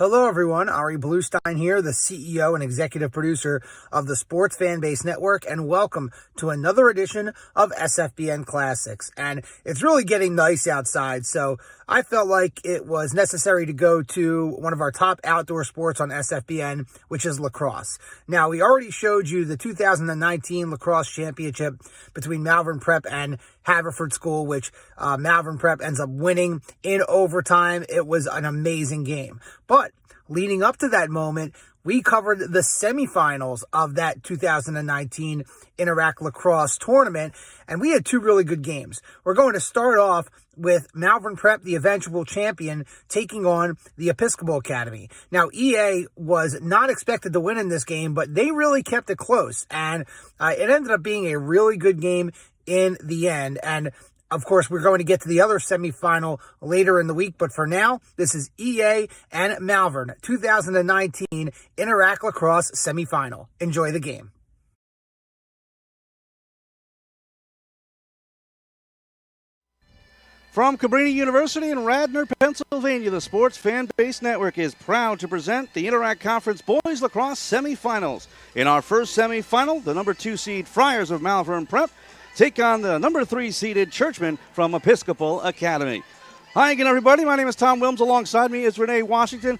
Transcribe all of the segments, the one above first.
Hello, everyone. Ari Bluestein here, the CEO and executive producer of the Sports Fan Base Network, and welcome to another edition of SFBN Classics. And it's really getting nice outside, so I felt like it was necessary to go to one of our top outdoor sports on SFBN, which is lacrosse. Now, we already showed you the 2019 lacrosse championship between Malvern Prep and Haverford School, which Malvern Prep ends up winning in overtime. It was an amazing game. But leading up to that moment, we covered the semifinals of that 2019 Interact Lacrosse tournament, and we had two really good games. We're going to start off with Malvern Prep, the eventual champion, taking on the Episcopal Academy. Now, EA was not expected to win in this game, but they really kept it close, and it ended up being a really good game in the end. And of course, we're going to get to the other semifinal later in the week, but for now, this is EA and Malvern 2019 Interact Lacrosse semifinal. Enjoy the game. From Cabrini University in Radnor, Pennsylvania, the Sports Fan Base Network is proud to present the Interact Conference Boys Lacrosse Semifinals. In our first semifinal, the number 2 seed Friars of Malvern Prep take on the number 3 seeded Churchmen from Episcopal Academy. Hi again, everybody. My name is Tom Wilms. Alongside me is Renee Washington.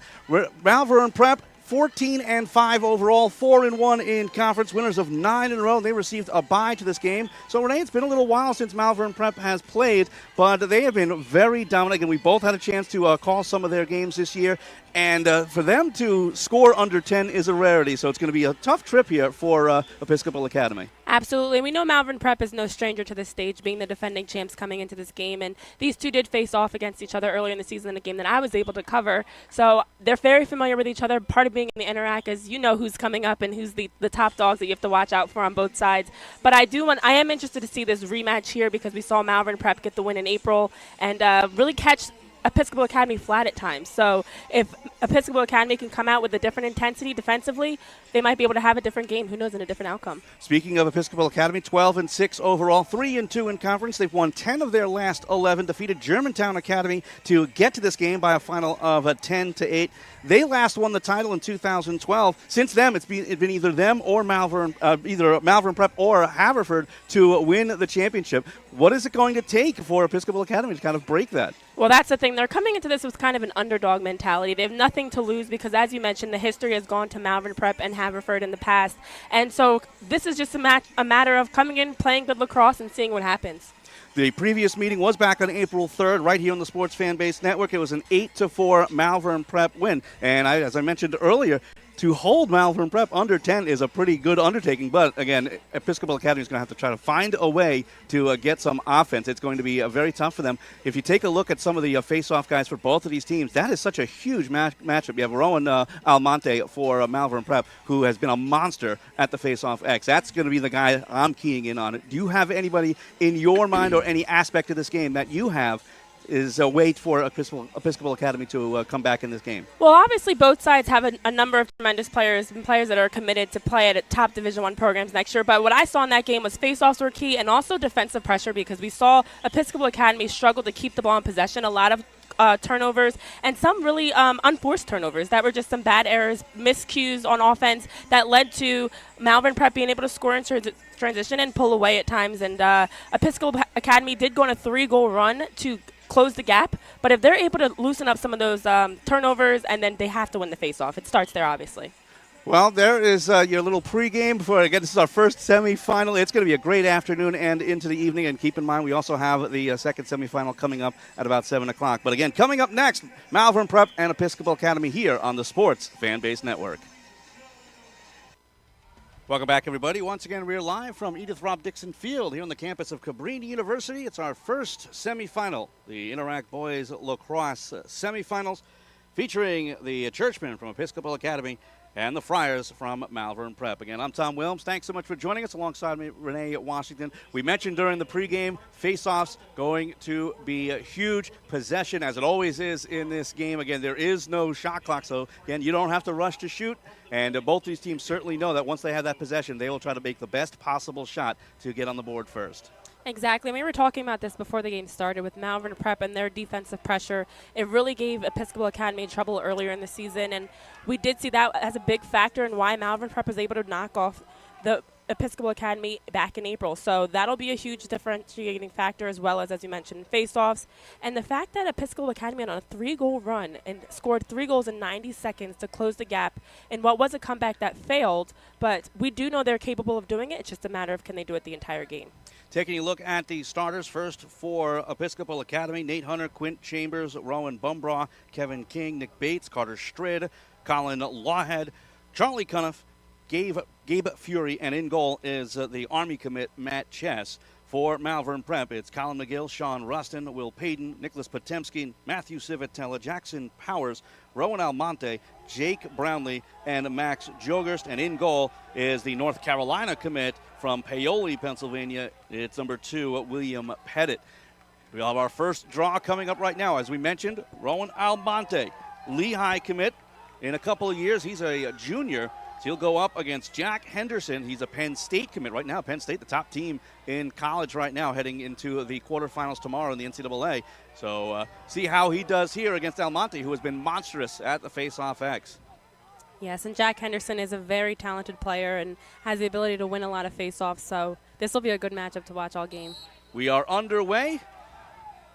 Malvern Prep 14-5 overall, 4-1 in conference, winners of 9 in a row. They received a bye to this game. So, Renee, it's been a little while since Malvern Prep has played, but they have been very dominant. And we both had a chance to call some of their games this year. And for them to score under 10 is a rarity. So it's going to be a tough trip here for Episcopal Academy. Absolutely. We know Malvern Prep is no stranger to this stage, being the defending champs coming into this game. And these two did face off against each other earlier in the season in a game that I was able to cover. So they're very familiar with each other. Part of being in the Interact is you know who's coming up and who's the top dogs that you have to watch out for on both sides. But I am interested to see this rematch here because we saw Malvern Prep get the win in April and really catch Episcopal Academy flat at times. So if Episcopal Academy can come out with a different intensity defensively, they might be able to have a different game. Who knows, in a different outcome. Speaking of Episcopal Academy, 12-6 overall, 3-2 in conference. They've won 10 of their last 11, defeated Germantown Academy to get to this game by a final of 10-8. They last won the title in 2012. Since then, it's been either them or either Malvern Prep or Haverford to win the championship. What is it going to take for Episcopal Academy to kind of break that? Well, that's the thing. They're coming into this with kind of an underdog mentality. They have nothing to lose because, as you mentioned, the history has gone to Malvern Prep and Haverford in the past. And so this is just a matter of coming in, playing good lacrosse, and seeing what happens. The previous meeting was back on April 3rd, right here on the Sports Fan Base Network. It was an 8-4 Malvern Prep win. And as I mentioned earlier, to hold Malvern Prep under 10 is a pretty good undertaking. But, again, Episcopal Academy is going to have to try to find a way to get some offense. It's going to be very tough for them. If you take a look at some of the face-off guys for both of these teams, that is such a huge matchup. You have Rowan Almonte for Malvern Prep, who has been a monster at the face-off X. That's going to be the guy I'm keying in on. Do you have anybody in your mind or any aspect of this game that you have is a way for Episcopal Academy to come back in this game? Well, obviously both sides have a number of tremendous players and players that are committed to play at top Division I programs next year. But what I saw in that game was face-offs were key and also defensive pressure because we saw Episcopal Academy struggle to keep the ball in possession. A lot of turnovers and some really unforced turnovers that were just some bad errors, miscues on offense that led to Malvern Prep being able to score in transition and pull away at times. And Episcopal Academy did go on a 3-goal run to close the gap, but if they're able to loosen up some of those turnovers, and then they have to win the face-off. It starts there, obviously. Well, there is your little pregame before, again, this is our first semifinal. It's going to be a great afternoon and into the evening, and keep in mind we also have the second semifinal coming up at about 7 o'clock. But again, coming up next, Malvern Prep and Episcopal Academy here on the Sports Fan Base Network. Welcome back, everybody. Once again, we're live from Edith Robb Dixon Field here on the campus of Cabrini University. It's our first semifinal, the Interact Boys Lacrosse semifinals, featuring the Churchmen from Episcopal Academy and the Friars from Malvern Prep. Again, I'm Tom Wilms. Thanks so much for joining us. Alongside me, Renee Washington. We mentioned during the pregame, face-offs going to be a huge possession, as it always is in this game. Again, there is no shot clock, so again, you don't have to rush to shoot. And both these teams certainly know that once they have that possession, they will try to make the best possible shot to get on the board first. Exactly. We were talking about this before the game started with Malvern Prep and their defensive pressure. It really gave Episcopal Academy trouble earlier in the season, and we did see that as a big factor in why Malvern Prep was able to knock off the Episcopal Academy back in April. So that'll be a huge differentiating factor, as well as you mentioned, face-offs. And the fact that Episcopal Academy went on a 3-goal run and scored 3 goals in 90 seconds to close the gap in what was a comeback that failed, but we do know they're capable of doing it. It's just a matter of can they do it the entire game. Taking a look at the starters first for Episcopal Academy: Nate Hunter, Quint Chambers, Rowan Bumbraw, Kevin King, Nick Bates, Carter Strid, Colin Lawhead, Charlie Cuniff, Gabe Fury, and in goal is the Army commit Matt Chess. For Malvern Prep, it's Colin McGill, Sean Rustin, Will Payton, Nicholas Potemski, Matthew Civitella, Jackson Powers, Rowan Almonte, Jake Brownlee, and Max Jogerst. And in goal is the North Carolina commit from Paoli, Pennsylvania. It's number 2, William Pettit. We'll have our first draw coming up right now. As we mentioned, Rowan Almonte, Lehigh commit. In a couple of years, he's a junior. So he'll go up against Jack Henderson. He's a Penn State commit right now. Penn State, the top team in college right now, heading into the quarterfinals tomorrow in the NCAA. So see how he does here against Almonte, who has been monstrous at the face-off X. Yes, and Jack Henderson is a very talented player and has the ability to win a lot of face-offs. So this will be a good matchup to watch all game. We are underway.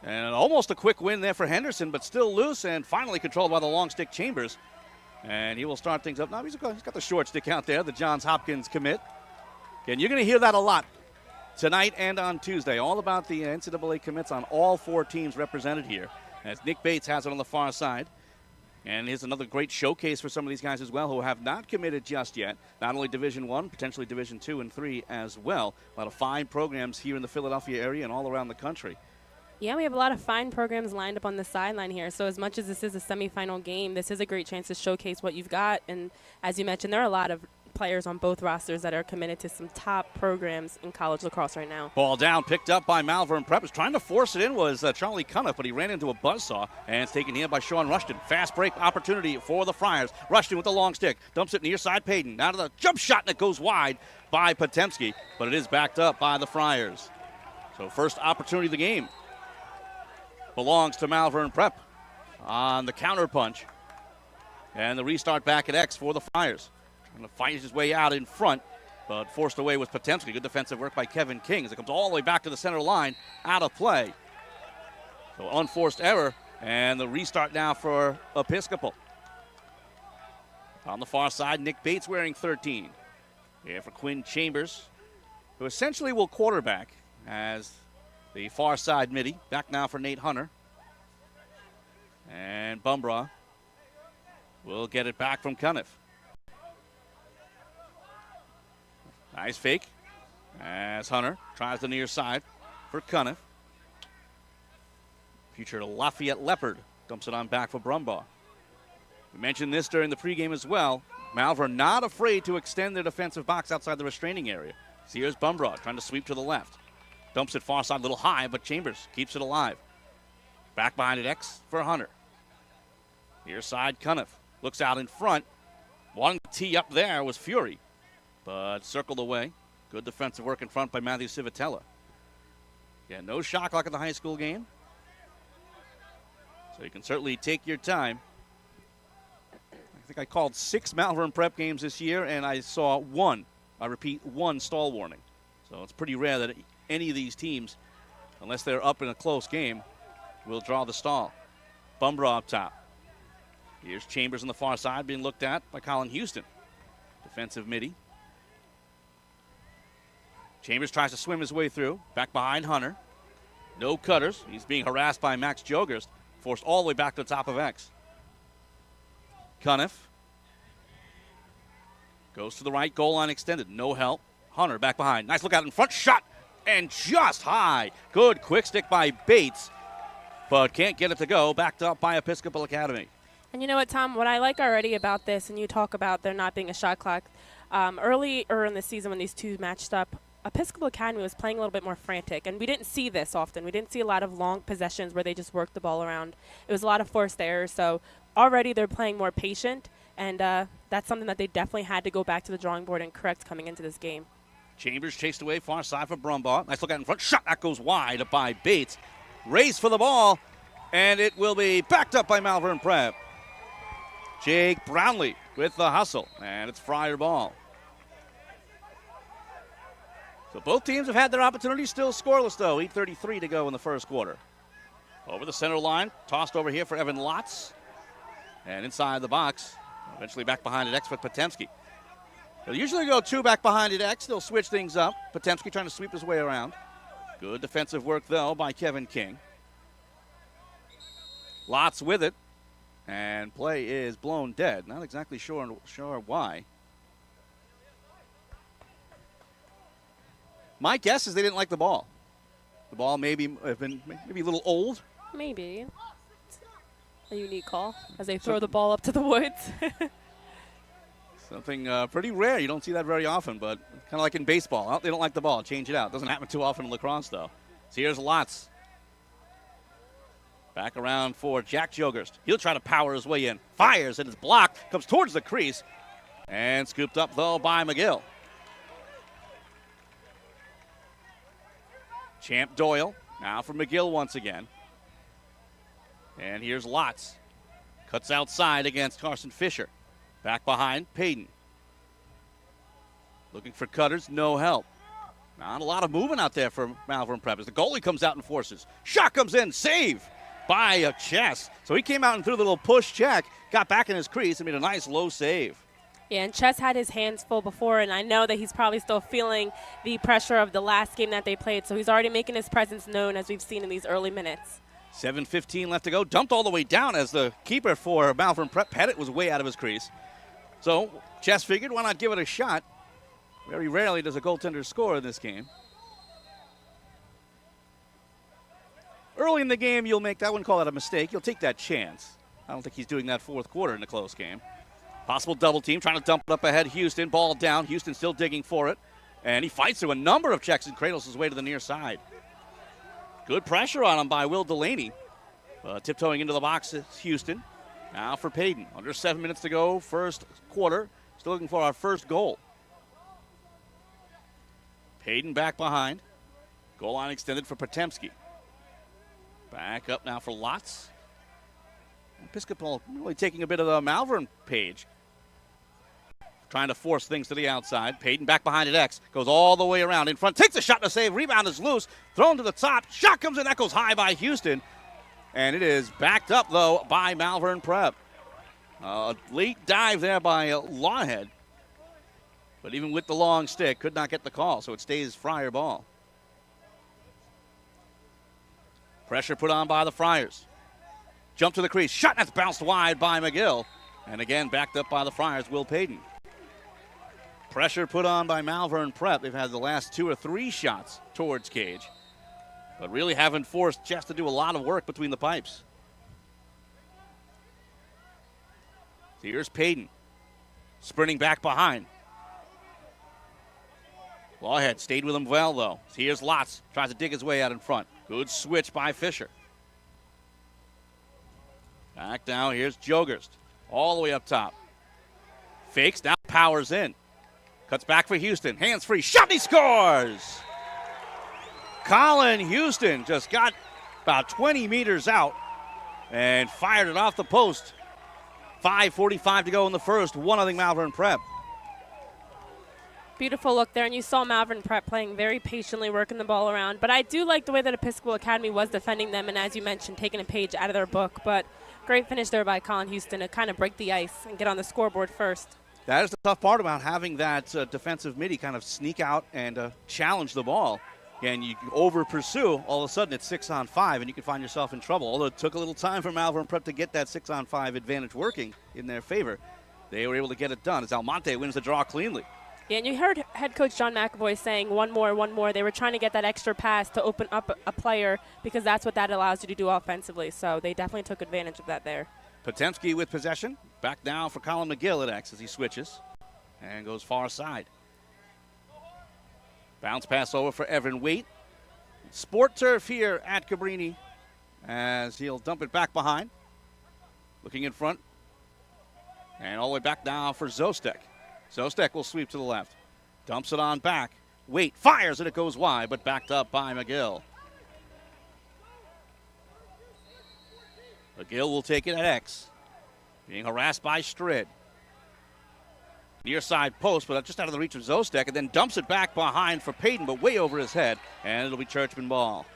And almost a quick win there for Henderson, but still loose and finally controlled by the long stick Chambers. And he will start things up. Now he's got the short stick out there, the Johns Hopkins commit. And you're going to hear that a lot tonight and on Tuesday. All about the NCAA commits on all 4 teams represented here. As Nick Bates has it on the far side. And here's another great showcase for some of these guys as well who have not committed just yet. Not only Division I, potentially Division II and III as well. A lot of fine programs here in the Philadelphia area and all around the country. Yeah, we have a lot of fine programs lined up on the sideline here. So as much as this is a semifinal game, this is a great chance to showcase what you've got. And as you mentioned, there are a lot of players on both rosters that are committed to some top programs in college lacrosse right now. Ball down, picked up by Malvern Prep. Was trying to force it in was Charlie Cuniff, but he ran into a buzzsaw, and it's taken in by Sean Rushton. Fast break opportunity for the Friars. Rushton with the long stick. Dumps it near side Payton. Now to the jump shot, and it goes wide by Potemski, but it is backed up by the Friars. So first opportunity of the game belongs to Malvern Prep on the counter punch. And the restart back at X for the Friars. Trying to fight his way out in front, but forced away with Potemski. Good defensive work by Kevin King as it comes all the way back to the center line, out of play. So unforced error, and the restart now for Episcopal. On the far side, Nick Bates wearing 13. Here for Quinn Chambers, who essentially will quarterback as the far side midi. Back now for Nate Hunter. And Bumbraw will get it back from Cuniff. Nice fake as Hunter tries the near side for Cuniff. Future Lafayette Leopard dumps it on back for Brumbaugh. We mentioned this during the pregame as well. Malvern not afraid to extend their defensive box outside the restraining area. So here's Bumbraw trying to sweep to the left. Dumps it far side a little high, but Chambers keeps it alive. Back behind it, X for Hunter. Near side, Cuniff looks out in front. Wanting to tee up there was Fury, but circled away. Good defensive work in front by Matthew Civitella. Yeah, no shot clock at the high school game. So you can certainly take your time. I think I called 6 Malvern Prep games this year, and I saw 1, I repeat, 1 stall warning. So it's pretty rare that any of these teams, unless they're up in a close game, will draw the stall. Bumbraw up top. Here's Chambers on the far side being looked at by Colin Houston. Defensive midi. Chambers tries to swim his way through. Back behind Hunter. No cutters. He's being harassed by Max Jogerst. Forced all the way back to the top of X. Cuniff goes to the right, goal line extended. No help. Hunter back behind. Nice look out in front. Shot and just high. Good quick stick by Bates, but can't get it to go. Backed up by Episcopal Academy. And you know what, Tom, what I like already about this, and you talk about there not being a shot clock, earlier in the season when these two matched up, Episcopal Academy was playing a little bit more frantic, and we didn't see this often. We didn't see a lot of long possessions where they just worked the ball around. It was a lot of forced errors, so already they're playing more patient, and that's something that they definitely had to go back to the drawing board and correct coming into this game. Chambers chased away far side for Brumbaugh. Nice look out in front. Shot. That goes wide by Bates. Race for the ball. And it will be backed up by Malvern Prep. Jake Brownlee with the hustle. And it's Friar ball. So both teams have had their opportunities. Still scoreless, though. 8:33 to go in the first quarter. Over the center line. Tossed over here for Evan Lotz. And inside the box. Eventually back behind it, X for Potemski. They'll usually go two back behind it, X. They'll switch things up. Potemski trying to sweep his way around. Good defensive work, though, by Kevin King. Lots with it. And play is blown dead. Not exactly sure why. My guess is they didn't like the ball. The ball maybe a little old. Maybe. A unique call as they throw the ball up to the woods. Something pretty rare. You don't see that very often, but kind of like in baseball. Oh, they don't like the ball. Change it out. Doesn't happen too often in lacrosse, though. So here's Lotz. Back around for Jack Jogerst. He'll try to power his way in. Fires, and it's blocked. Comes towards the crease. And scooped up, though, by McGill. Champ Doyle. Now for McGill once again. And here's Lotz. Cuts outside against Carson Fisher. Back behind, Payton. Looking for cutters, no help. Not a lot of movement out there for Malvern Prep as the goalie comes out and forces. Shot comes in, save by a Chess. So he came out and threw the little push check, got back in his crease and made a nice low save. Yeah, and Chess had his hands full before, and I know that he's probably still feeling the pressure of the last game that they played, so he's already making his presence known as we've seen in these early minutes. 7:15 left to go. Dumped all the way down as the keeper for Malvern Prep, Pettit, was way out of his crease. So Chess figured, why not give it a shot? Very rarely does a goaltender score in this game. Early in the game, I wouldn't call that a mistake. You'll take that chance. I don't think he's doing that fourth quarter in a close game. Possible double team, trying to dump it up ahead. Houston, ball down. Houston still digging for it. And he fights through a number of checks and cradles his way to the near side. Good pressure on him by Will Delaney. Tiptoeing into the box is Houston. Now for Payton. Under 7 minutes to go, first quarter. Still looking for our first goal. Payton back behind. Goal line extended for Potemski. Back up now for Lotz. Episcopal really taking a bit of the Malvern page. Trying to force things to the outside. Payton back behind it, X. Goes all the way around in front. Takes a shot to save. Rebound is loose. Thrown to the top. Shot comes in. That goes high by Houston. And it is backed up, though, by Malvern Prep. Late dive there by Lawhead. But even with the long stick, could not get the call, so it stays Friar ball. Pressure put on by the Friars. Jump to the crease. Shot, that's bounced wide by McGill. And again, backed up by the Friars, Will Payton. Pressure put on by Malvern Prep. They've had the last 2 or 3 shots towards cage, but really haven't forced Chess to do a lot of work between the pipes. So here's Payton. Sprinting back behind. Lawhead stayed with him well, though. So here's Lotz. Tries to dig his way out in front. Good switch by Fisher. Back down. Here's Jogerst. All the way up top. Fakes. Now powers in. Cuts back for Houston. Hands free. Shot, and he scores! Colin Houston just got about 20 meters out and fired it off the post. 5:45 to go in the first. 1-0 Malvern Prep. Beautiful look there, and you saw Malvern Prep playing very patiently, working the ball around. But I do like the way that Episcopal Academy was defending them, and as you mentioned, taking a page out of their book. But great finish there by Colin Houston to kind of break the ice and get on the scoreboard first. That is the tough part about having that defensive midi kind of sneak out and challenge the ball. And you over pursue, all of a sudden it's 6-on-5, and you can find yourself in trouble. Although it took a little time for Malvern Prep to get that 6-on-5 advantage working in their favor, they were able to get it done as Almonte wins the draw cleanly. Yeah, and you heard head coach John McAvoy saying one more. They were trying to get that extra pass to open up a player because that's what that allows you to do offensively. So they definitely took advantage of that there. Potemski with possession. Back now for Colin McGill at X as he switches and goes far side. Bounce pass over for Evan Waite. Sport turf here at Cabrini as he'll dump it back behind. Looking in front. And all the way back now for Zostek. Zostek will sweep to the left. Dumps it on back. Wait, fires, and it goes wide, but backed up by McGill. McGill will take it at X. Being harassed by Strid. Near side post, but just out of the reach of Zostek, and then dumps it back behind for Payton, but way over his head, and it'll be Churchman ball.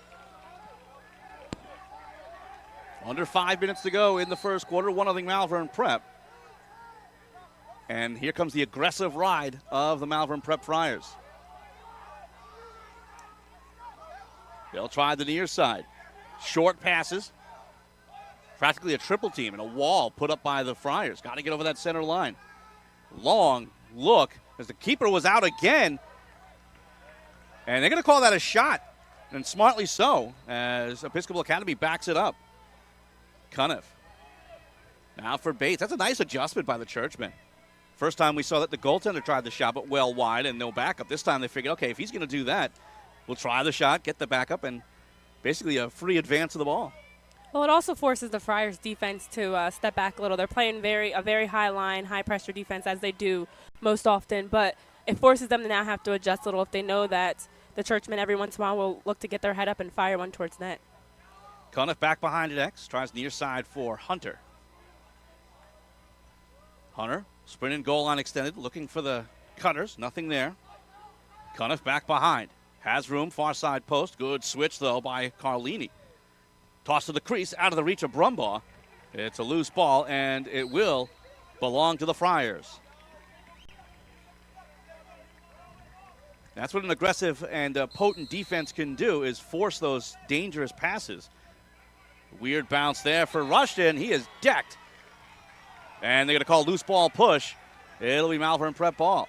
Under 5 minutes to go in the first quarter, 1-0 Malvern Prep. And here comes the aggressive ride of the Malvern Prep Friars. They'll try the near side. Short passes. Practically a triple team and a wall put up by the Friars. Got to get over that center line. Long look as the keeper was out again. And they're going to call that a shot. And smartly so, as Episcopal Academy backs it up. Cuniff. Now for Bates. That's a nice adjustment by the Churchmen. First time we saw that the goaltender tried the shot, but well wide and no backup. This time they figured, okay, if he's going to do that, we'll try the shot, get the backup, and basically a free advance of the ball. Well, it also forces the Friars defense to step back a little. They're playing a very high line, high pressure defense as they do most often, but it forces them to now have to adjust a little if they know that the Churchmen every once in a while will look to get their head up and fire one towards net. Cuniff back behind at X, tries near side for Hunter. Hunter, sprint and goal line extended, looking for the cutters, nothing there. Cuniff back behind, has room, far side post, good switch though by Carlini. Toss to the crease, out of the reach of Brumbaugh. It's a loose ball, and it will belong to the Friars. That's what an aggressive and potent defense can do, is force those dangerous passes. Weird bounce there for Rushton. He is decked. And they're going to call loose ball push. It'll be Malvern Prep ball.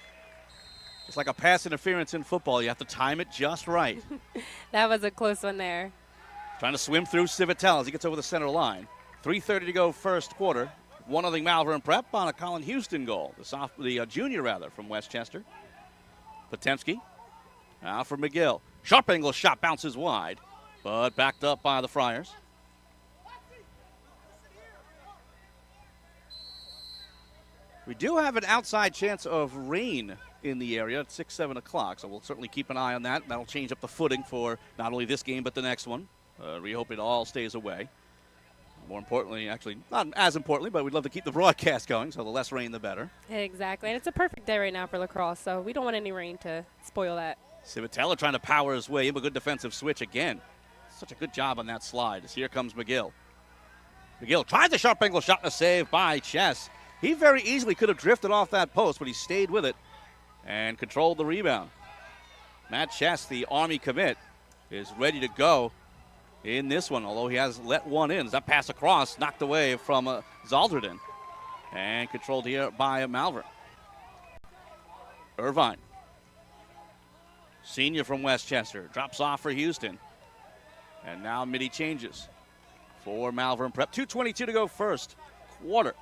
Just like a pass interference in football, you have to time it just right. That was a close one there. Trying to swim through Civitel as he gets over the center line. 3:30 to go first quarter. 1-0 Malvern Prep on a Colin Houston goal. The junior from Westchester. Potemski. Now for McGill. Sharp angle shot bounces wide, but backed up by the Friars. We do have an outside chance of rain in the area at 6, 7 o'clock, so we'll certainly keep an eye on that. That'll change up the footing for not only this game but the next one. We hope it all stays away. More importantly, actually, not as importantly, but we'd love to keep the broadcast going, so the less rain, the better. Exactly, and it's a perfect day right now for lacrosse, so we don't want any rain to spoil that. Civitella trying to power his way in, a good defensive switch again. Such a good job on that slide as here comes McGill. McGill tries the sharp angle shot and a save by Chess. He very easily could have drifted off that post, but he stayed with it and controlled the rebound. Matt Chess, the Army commit, is ready to go in this one, although he has let one in. That pass across, knocked away from Zalderden, and controlled here by Malvern. Irvine, senior from Westchester, drops off for Houston. And now Mitty changes for Malvern Prep. 2:22 to go first quarter.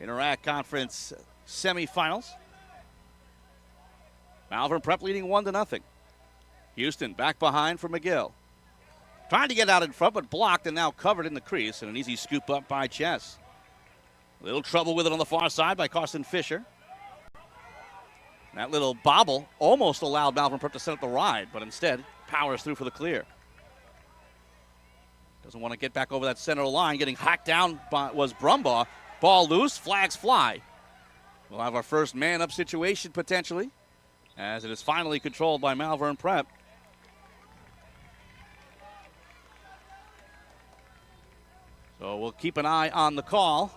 Interact Conference semifinals. Malvern Prep leading 1-0. Houston back behind for McGill. Trying to get out in front, but blocked and now covered in the crease. And an easy scoop up by Chess. Little trouble with it on the far side by Carson Fisher. That little bobble almost allowed Malvern Prep to set up the ride, but instead powers through for the clear. Doesn't want to get back over that center line. Getting hacked down was Brumbaugh. Ball loose, flags fly. We'll have our first man-up situation potentially, as it is finally controlled by Malvern Prep. So we'll keep an eye on the call.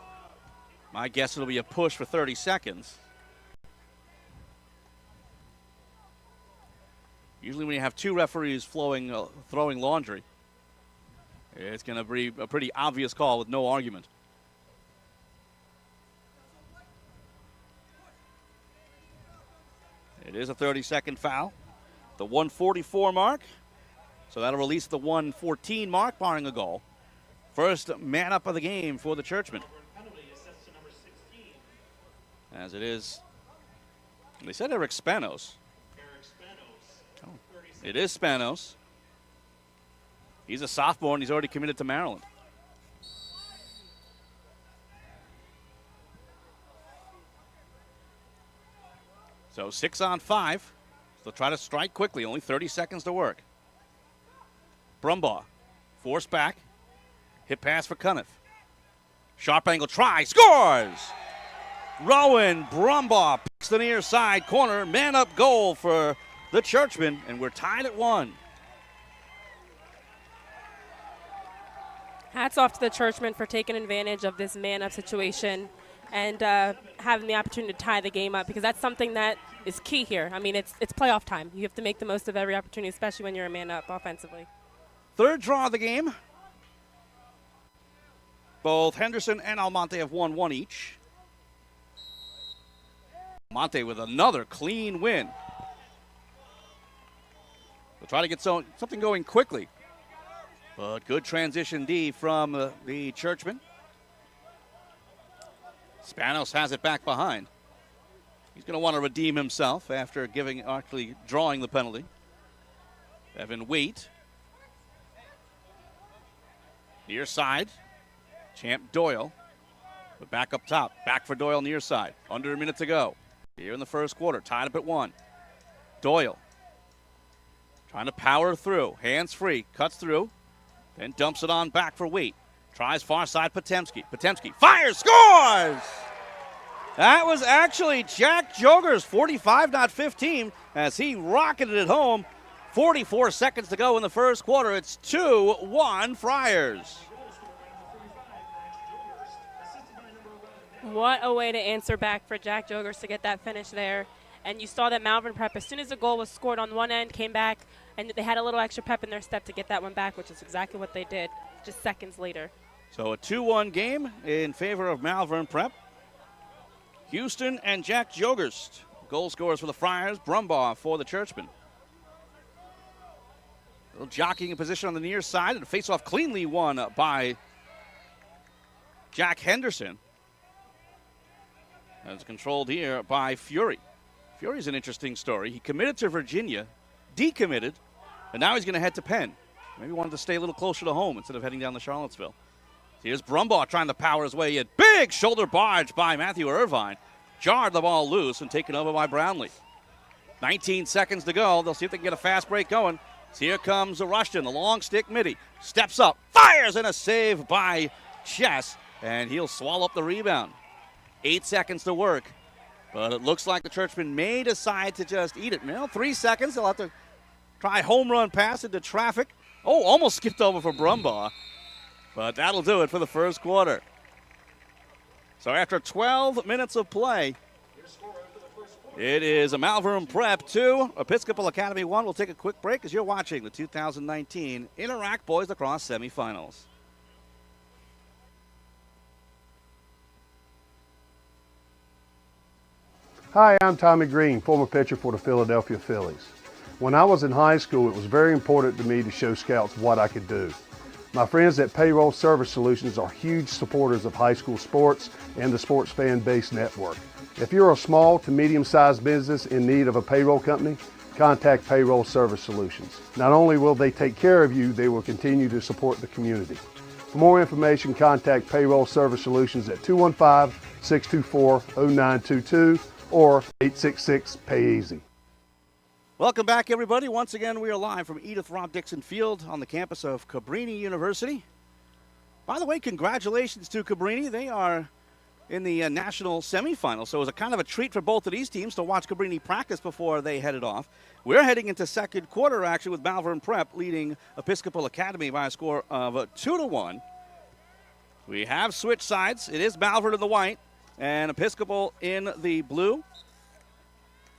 My guess it'll be a push for 30 seconds. Usually when you have two referees throwing laundry, it's going to be a pretty obvious call with no argument. It is a 30-second foul. The 1:44 mark. So that'll release the 1:14 mark, barring a goal. First man up of the game for the Churchmen. As it is, they said Eric Spanos. Oh, it is Spanos. He's a sophomore and he's already committed to Maryland. So 6 on 5. They'll try to strike quickly. Only 30 seconds to work. Brumbaugh. Forced back. Hit pass for Cuniff. Sharp angle try. Scores! Rowan Brumbaugh picks the near side corner. Man up goal for the Churchmen, and we're tied at 1. Hats off to the Churchmen for taking advantage of this man-up situation and having the opportunity to tie the game up, because that's something that is key here. I mean, it's playoff time. You have to make the most of every opportunity, especially when you're a man-up offensively. Third draw of the game. Both Henderson and Almonte have won 1 each. Almonte with another clean win. We'll try to get something going quickly. But good transition D from the Churchman. Spanos has it back behind. He's going to want to redeem himself after actually drawing the penalty. Evan Waite. Near side. Champ Doyle. But back up top. Back for Doyle near side. Under a minute to go. Here in the first quarter. Tied up at 1. Doyle. Trying to power through. Hands free. Cuts through. Then dumps it on back for Waite. Tries far side Potemski. Potemski fires, scores! That was actually Jack Jogers, 45, not 15, as he rocketed it home. 44 seconds to go in the first quarter. It's 2-1 Friars. What a way to answer back for Jack Jogers to get that finish there. And you saw that Malvern Prep, as soon as the goal was scored on one end, came back, and they had a little extra pep in their step to get that one back, which is exactly what they did just seconds later. So a 2-1 game in favor of Malvern Prep. Houston and Jack Jogers, goal scorers for the Friars. Brumbaugh for the Churchmen. A little jockeying in position on the near side, and a face-off cleanly won by Jack Henderson. That's controlled here by Fury. Fury's an interesting story. He committed to Virginia, decommitted, and now he's going to head to Penn. Maybe wanted to stay a little closer to home instead of heading down to Charlottesville. Here's Brumbaugh trying to power his way in. Big shoulder barge by Matthew Irvine. Jarred the ball loose and taken over by Brownlee. 19 seconds to go. They'll see if they can get a fast break going. So here comes Rushton, the long stick midi. Steps up, fires, and a save by Chess, and he'll swallow up the rebound. 8 seconds to work. But it looks like the Churchmen may decide to just eat it. Well, 3 seconds. They'll have to try home run pass into traffic. Oh, almost skipped over for Brumbaugh. But that'll do it for the first quarter. So after 12 minutes of play, it is a Malvern Prep 2, Episcopal Academy 1. We'll take a quick break as you're watching the 2019 Interact Boys Lacrosse Semifinals. Hi, I'm Tommy Green, former pitcher for the Philadelphia Phillies. When I was in high school, it was very important to me to show scouts what I could do. My friends at Payroll Service Solutions are huge supporters of high school sports and the Sports Fan Base Network. If you're a small to medium-sized business in need of a payroll company, contact Payroll Service Solutions. Not only will they take care of you, they will continue to support the community. For more information, contact Payroll Service Solutions at 215-624-0922 or 866-PAY-EASY. Welcome back, everybody. Once again, we are live from Edith Robb Dixon Field on the campus of Cabrini University. By the way, congratulations to Cabrini. They are in the national semifinals, so it was a kind of a treat for both of these teams to watch Cabrini practice before they headed off. We're heading into second quarter action with Malvern Prep leading Episcopal Academy by a score of 2-1. We have switched sides. It is Malvern in the white and Episcopal in the blue.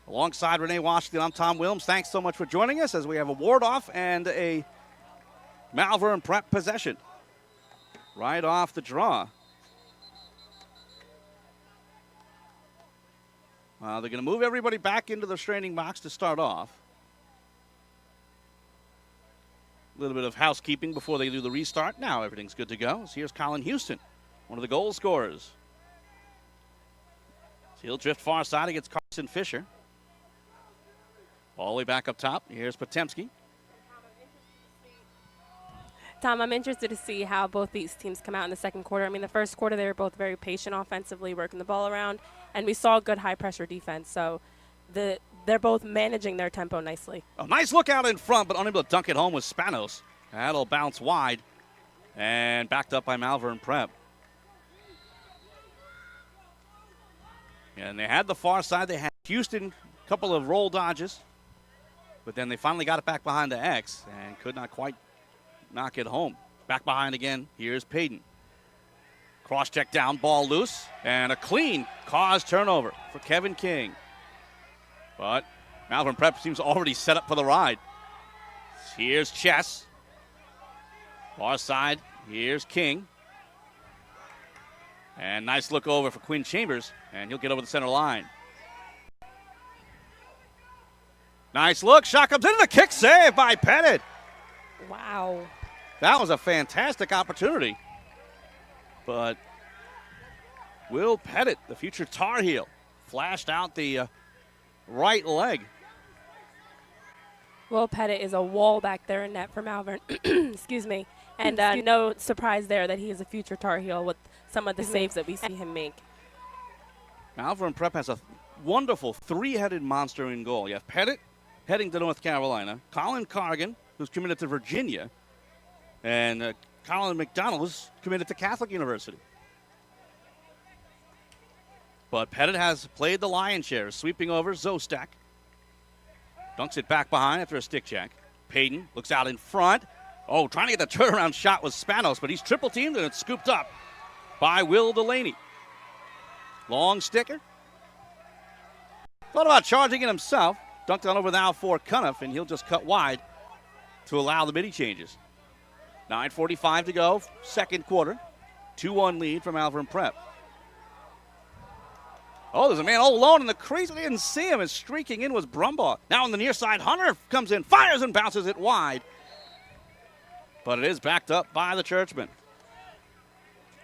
Alongside Renee Washington, I'm Tom Wilms. Thanks so much for joining us as we have a ward-off and a Malvern Prep possession. Right off the draw. They're going to move everybody back into the straining box to start off. A little bit of housekeeping before they do the restart. Now everything's good to go. So here's Colin Houston, one of the goal scorers. So he'll drift far side against Carson Fisher. All the way back up top. Here's Potemski. Tom, I'm interested to see how both these teams come out in the second quarter. I mean, the first quarter, they were both very patient offensively, working the ball around, and we saw good high-pressure defense. So the they're both managing their tempo nicely. A nice look out in front, but unable to dunk it home with Spanos. That'll bounce wide and backed up by Malvern Prep. And they had the far side. They had Houston, a couple of roll dodges, but then they finally got it back behind the X and could not quite knock it home. Back behind again. Here's Payton. Cross check down, ball loose, and a clean cause turnover for Kevin King. But Malvern Prep seems already set up for the ride. Here's Chess. Far side, here's King. And nice look over for Quinn Chambers, and he'll get over the center line. Nice look, shot comes in, the kick save by Pettit. Wow. That was a fantastic opportunity. But Will Pettit, the future Tar Heel, flashed out the right leg. Will Pettit is a wall back there in net for Malvern. Excuse me. And no surprise there that he is a future Tar Heel with some of the saves that we see him make. Malvern Prep has a wonderful three-headed monster in goal. You have Pettit heading to North Carolina, Colin Cargan, who's committed to Virginia, and Colin McDonald is committed to Catholic University. But Pettit has played the lion's share, sweeping over Zostak. Dunks it back behind after a stick check. Payton looks out in front. Oh, trying to get the turnaround shot with Spanos, but he's triple teamed and it's scooped up by Will Delaney. Long sticker. Thought about charging it himself. Dunked on over now for Cuniff, and he'll just cut wide to allow the midi changes. 9:45 to go, second quarter. 2-1 lead for Malvern Prep. Oh, there's a man all alone in the crease. We didn't see him. As streaking in was Brumbaugh. Now on the near side, Hunter comes in, fires and bounces it wide. But it is backed up by the Churchmen.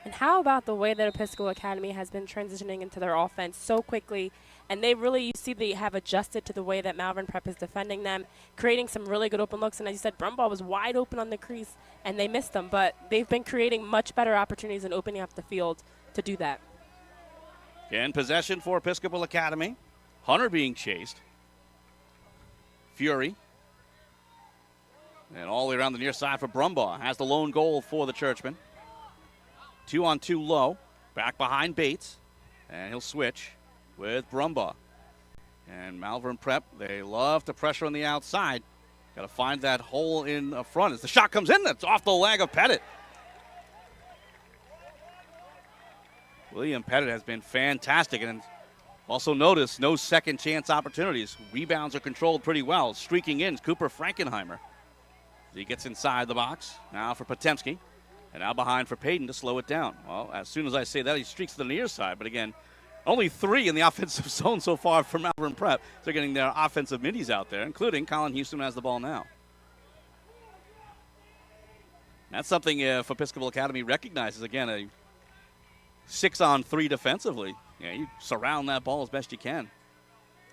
And how about the way that Episcopal Academy has been transitioning into their offense so quickly? And they really, you see, they have adjusted to the way that Malvern Prep is defending them, creating some really good open looks. And as you said, Brumbaugh was wide open on the crease, and they missed them. But they've been creating much better opportunities and opening up the field to do that. Again, possession for Episcopal Academy. Hunter being chased. Fury. And all the way around the near side for Brumbaugh. Has the lone goal for the Churchmen. 2-on-2 low. Back behind Bates. And he'll switch with Brumbaugh. And Malvern Prep, they love to pressure on the outside. Got to find that hole in the front. As the shot comes in, that's off the leg of Pettit. William Pettit has been fantastic. And also notice no second chance opportunities. Rebounds are controlled pretty well. Streaking in is Cooper Frankenheimer. He gets inside the box. Now for Potemski. And now behind for Payton to slow it down. Well, as soon as I say that, he streaks to the near side. But again, only 3 in the offensive zone so far for Malvern Prep. They're getting their offensive middies out there, including Colin Houston, who has the ball now. That's something if Episcopal Academy recognizes, again, a 6-on-3 defensively. Yeah, you surround that ball as best you can.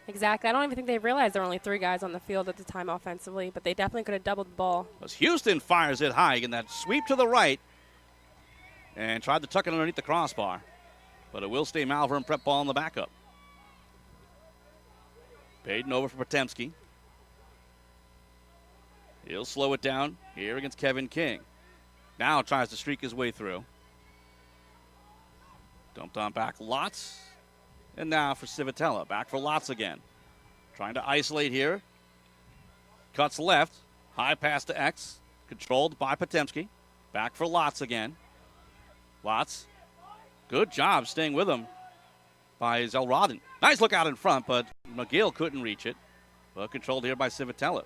Exactly. I don't even think they realized there were only 3 guys on the field at the time offensively, but they definitely could have doubled the ball. As Houston fires it high, and that sweep to the right, and tried to tuck it underneath the crossbar. But it will stay Malvern Prep ball in the backup. Payton over for Potemski. He'll slow it down here against Kevin King. Now tries to streak his way through. Dumped on back Lotz. And now for Civitella. Back for Lotz again. Trying to isolate here. Cuts left. High pass to X. Controlled by Potemski. Back for Lotz again. Lotz. Good job staying with him by Zelrodin. Nice look out in front, but McGill couldn't reach it. But controlled here by Civitella.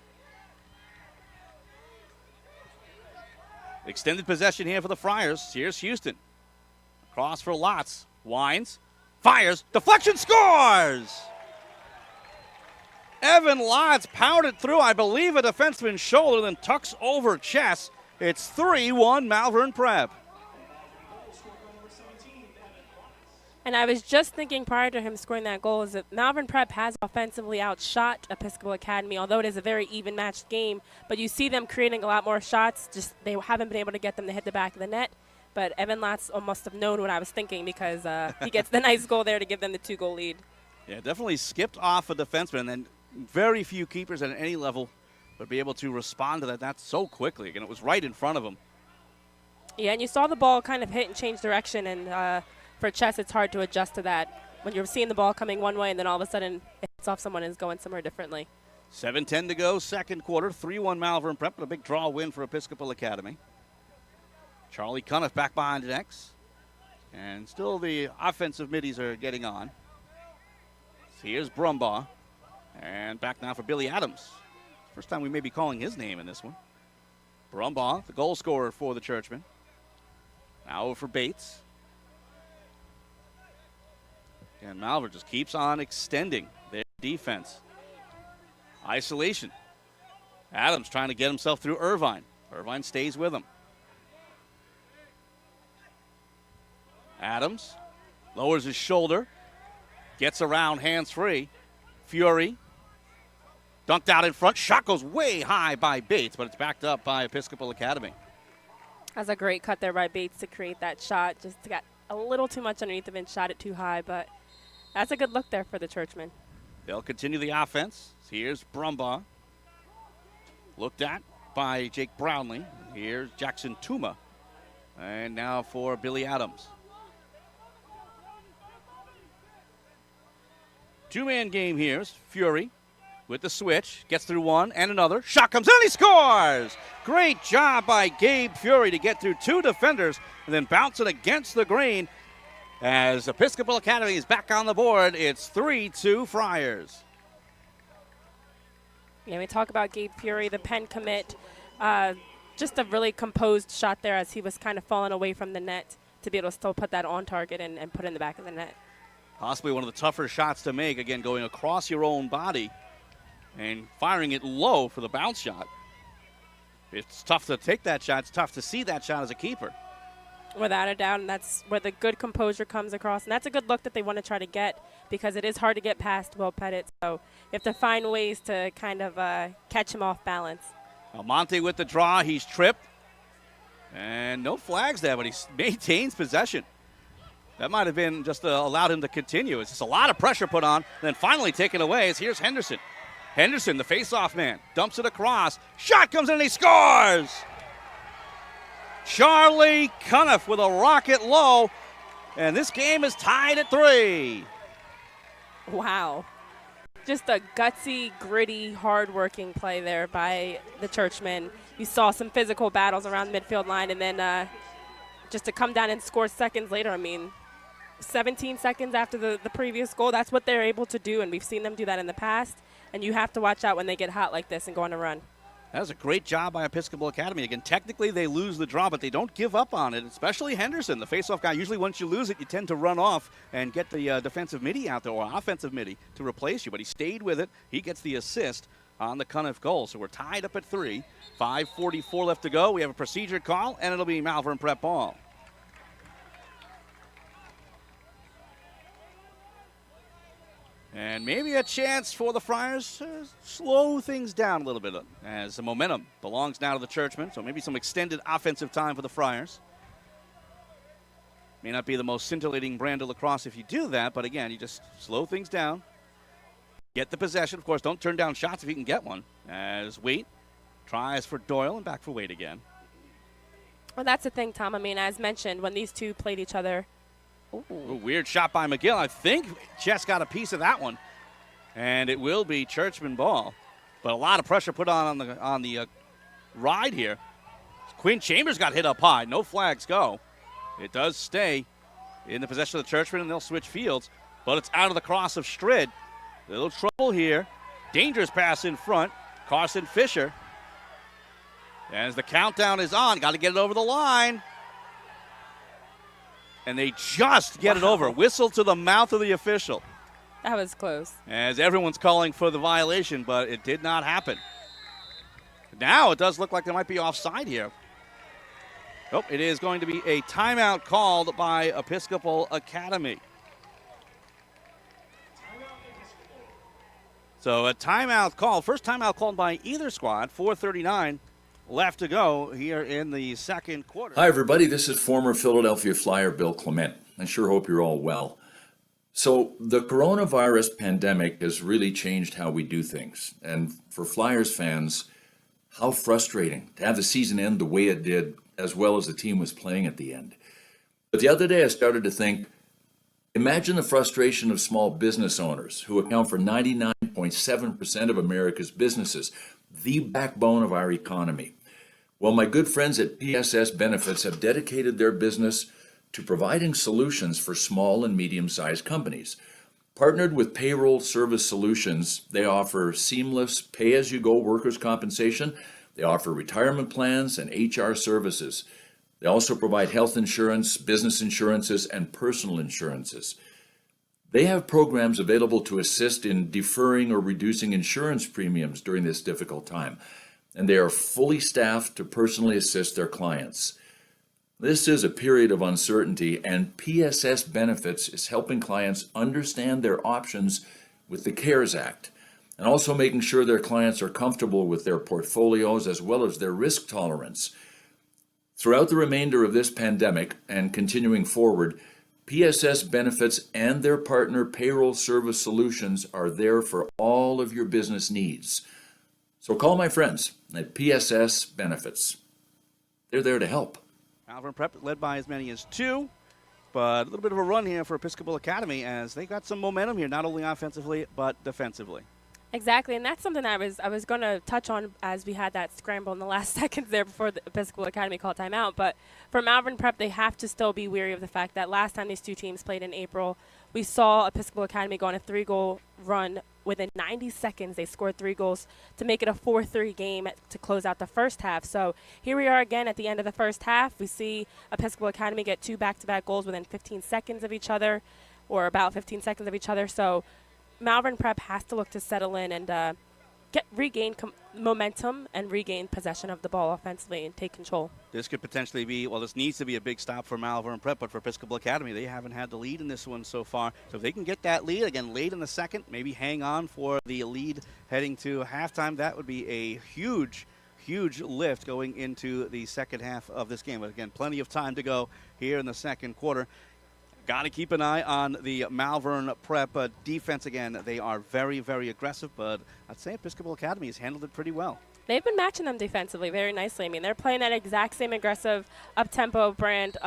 Extended possession here for the Friars. Here's Houston. Cross for Lotz. Winds. Fires. Deflection. Scores! Evan Lotz pounded through, I believe, a defenseman's shoulder, then tucks over chest. It's 3-1 Malvern Prep. And I was just thinking prior to him scoring that goal is that Malvern Prep has offensively outshot Episcopal Academy, although it is a very even matched game. But you see them creating a lot more shots. Just they haven't been able to get them to hit the back of the net. But Evan Lotz must have known what I was thinking because he gets the nice goal there to give them the 2-goal lead. Yeah, definitely skipped off a defenseman and then very few keepers at any level would be able to respond to that so quickly. Again, it was right in front of him. Yeah, and you saw the ball kind of hit and change direction, and for chess, it's hard to adjust to that when you're seeing the ball coming one way and then all of a sudden it hits off someone and is going somewhere differently. 7:10 to go, second quarter, 3-1 Malvern Prep, and a big draw win for Episcopal Academy. Charlie Cuniff back behind the necks, and still the offensive middies are getting on. So here's Brumbaugh, and back now for Billy Adams. First time we may be calling his name in this one. Brumbaugh, the goal scorer for the Churchmen. Now over for Bates. And Malvern just keeps on extending their defense. Isolation. Adams trying to get himself through Irvine. Irvine stays with him. Adams lowers his shoulder. Gets around hands-free. Fury. Dunked out in front. Shot goes way high by Bates, but it's backed up by Episcopal Academy. That's a great cut there by Bates to create that shot. Just got a little too much underneath him and shot it too high, but that's a good look there for the Churchmen. They'll continue the offense. Here's Brumbaugh. Looked at by Jake Brownlee. Here's Jackson Tuma. And now for Billy Adams. Two-man game here. Fury with the switch. Gets through one and another. Shot comes in and he scores! Great job by Gabe Fury to get through two defenders and then bounce it against the green. As Episcopal Academy is back on the board, it's 3-2 Friars. Yeah, we talk about Gabe Fury, the Penn commit. Just a really composed shot there as he was kind of falling away from the net to be able to still put that on target and put it in the back of the net. Possibly one of the tougher shots to make, again, going across your own body and firing it low for the bounce shot. It's tough to take that shot. It's tough to see that shot as a keeper. Without a doubt, and that's where the good composure comes across. And that's a good look that they want to try to get because it is hard to get past Will Pettit. So you have to find ways to kind of catch him off balance. Almonte with the draw. He's tripped. And no flags there, but he maintains possession. That might have been just allowed him to continue. It's just a lot of pressure put on. Then finally taken away as here's Henderson. Henderson, the face-off man, dumps it across. Shot comes in and he scores! Charlie Cuniff with a rocket low, and this game is tied at 3. Wow. Just a gutsy, gritty, hard-working play there by the Churchmen. You saw some physical battles around the midfield line, and then just to come down and score seconds later, I mean, 17 seconds after the previous goal, that's what they're able to do, and we've seen them do that in the past, and you have to watch out when they get hot like this and go on a run. That was a great job by Episcopal Academy. Again, technically they lose the draw, but they don't give up on it, especially Henderson, the face-off guy. Usually once you lose it, you tend to run off and get the defensive midi out there or offensive midi to replace you, but he stayed with it. He gets the assist on the Cuniff goal. So we're tied up at 3. 5:44 left to go. We have a procedure call, and it'll be Malvern Prep ball. And maybe a chance for the Friars to slow things down a little bit as the momentum belongs now to the Churchmen. So maybe some extended offensive time for the Friars. May not be the most scintillating brand of lacrosse if you do that, but again, you just slow things down. Get the possession. Of course, don't turn down shots if you can get one. As Waite tries for Doyle and back for Waite again. Well, that's the thing, Tom. I mean, as mentioned, when these two played each other. Ooh, weird shot by McGill. I think Chess got a piece of that one. And it will be Churchman ball. But a lot of pressure put on the ride here. Quinn Chambers got hit up high. No flags go. It does stay in the possession of the Churchmen, and they'll switch fields. But it's out of the cross of Strid. A little trouble here. Dangerous pass in front. Carson Fisher. As the countdown is on, got to get it over the line. And they just get it over. Whistle to the mouth of the official. That was close. As everyone's calling for the violation, but it did not happen. Now it does look like there might be offside here. Oh, it is going to be a timeout called by Episcopal Academy. So a timeout call. First timeout called by either squad. 4:39 left to go here in the second quarter. Hi, everybody. This is former Philadelphia Flyer Bill Clement. I sure hope you're all well. So the coronavirus pandemic has really changed how we do things. And for Flyers fans, how frustrating to have the season end the way it did, as well as the team was playing at the end. But the other day I started to think, imagine the frustration of small business owners who account for 99.7% of America's businesses, the backbone of our economy. Well, my good friends at PSS Benefits have dedicated their business to providing solutions for small and medium-sized companies. Partnered with Payroll Service Solutions, they offer seamless pay-as-you-go workers' compensation. They offer retirement plans and HR services. They also provide health insurance, business insurances, and personal insurances. They have programs available to assist in deferring or reducing insurance premiums during this difficult time, and they are fully staffed to personally assist their clients. This is a period of uncertainty, and PSS Benefits is helping clients understand their options with the CARES Act, and also making sure their clients are comfortable with their portfolios as well as their risk tolerance. Throughout the remainder of this pandemic and continuing forward, PSS Benefits and their partner Payroll Service Solutions are there for all of your business needs. So call my friends at PSS Benefits. They're there to help. Malvern Prep led by as many as 2, but a little bit of a run here for Episcopal Academy as they got some momentum here, not only offensively but defensively. Exactly, and that's something I was going to touch on as we had that scramble in the last seconds there before the Episcopal Academy called timeout. But for Malvern Prep, they have to still be wary of the fact that last time these two teams played in April, we saw Episcopal Academy go on a 3-goal run. Within 90 seconds, they scored 3 goals to make it a 4-3 game to close out the first half. So here we are again at the end of the first half. We see Episcopal Academy get 2 back-to-back goals within 15 seconds of each other, or about 15 seconds of each other. So Malvern Prep has to look to settle in and regain momentum and regain possession of the ball offensively and take control. This could potentially be, well, this needs to be a big stop for Malvern Prep, but for Episcopal Academy, they haven't had the lead in this one so far. So if they can get that lead, again, late in the second, maybe hang on for the lead heading to halftime, that would be a huge lift going into the second half of this game. But again, plenty of time to go here in the second quarter. Got to keep an eye on the Malvern Prep defense. Again, they are very, very aggressive, but I'd say Episcopal Academy has handled it pretty well. They've been matching them defensively very nicely. I mean, they're playing that exact same aggressive, up-tempo brand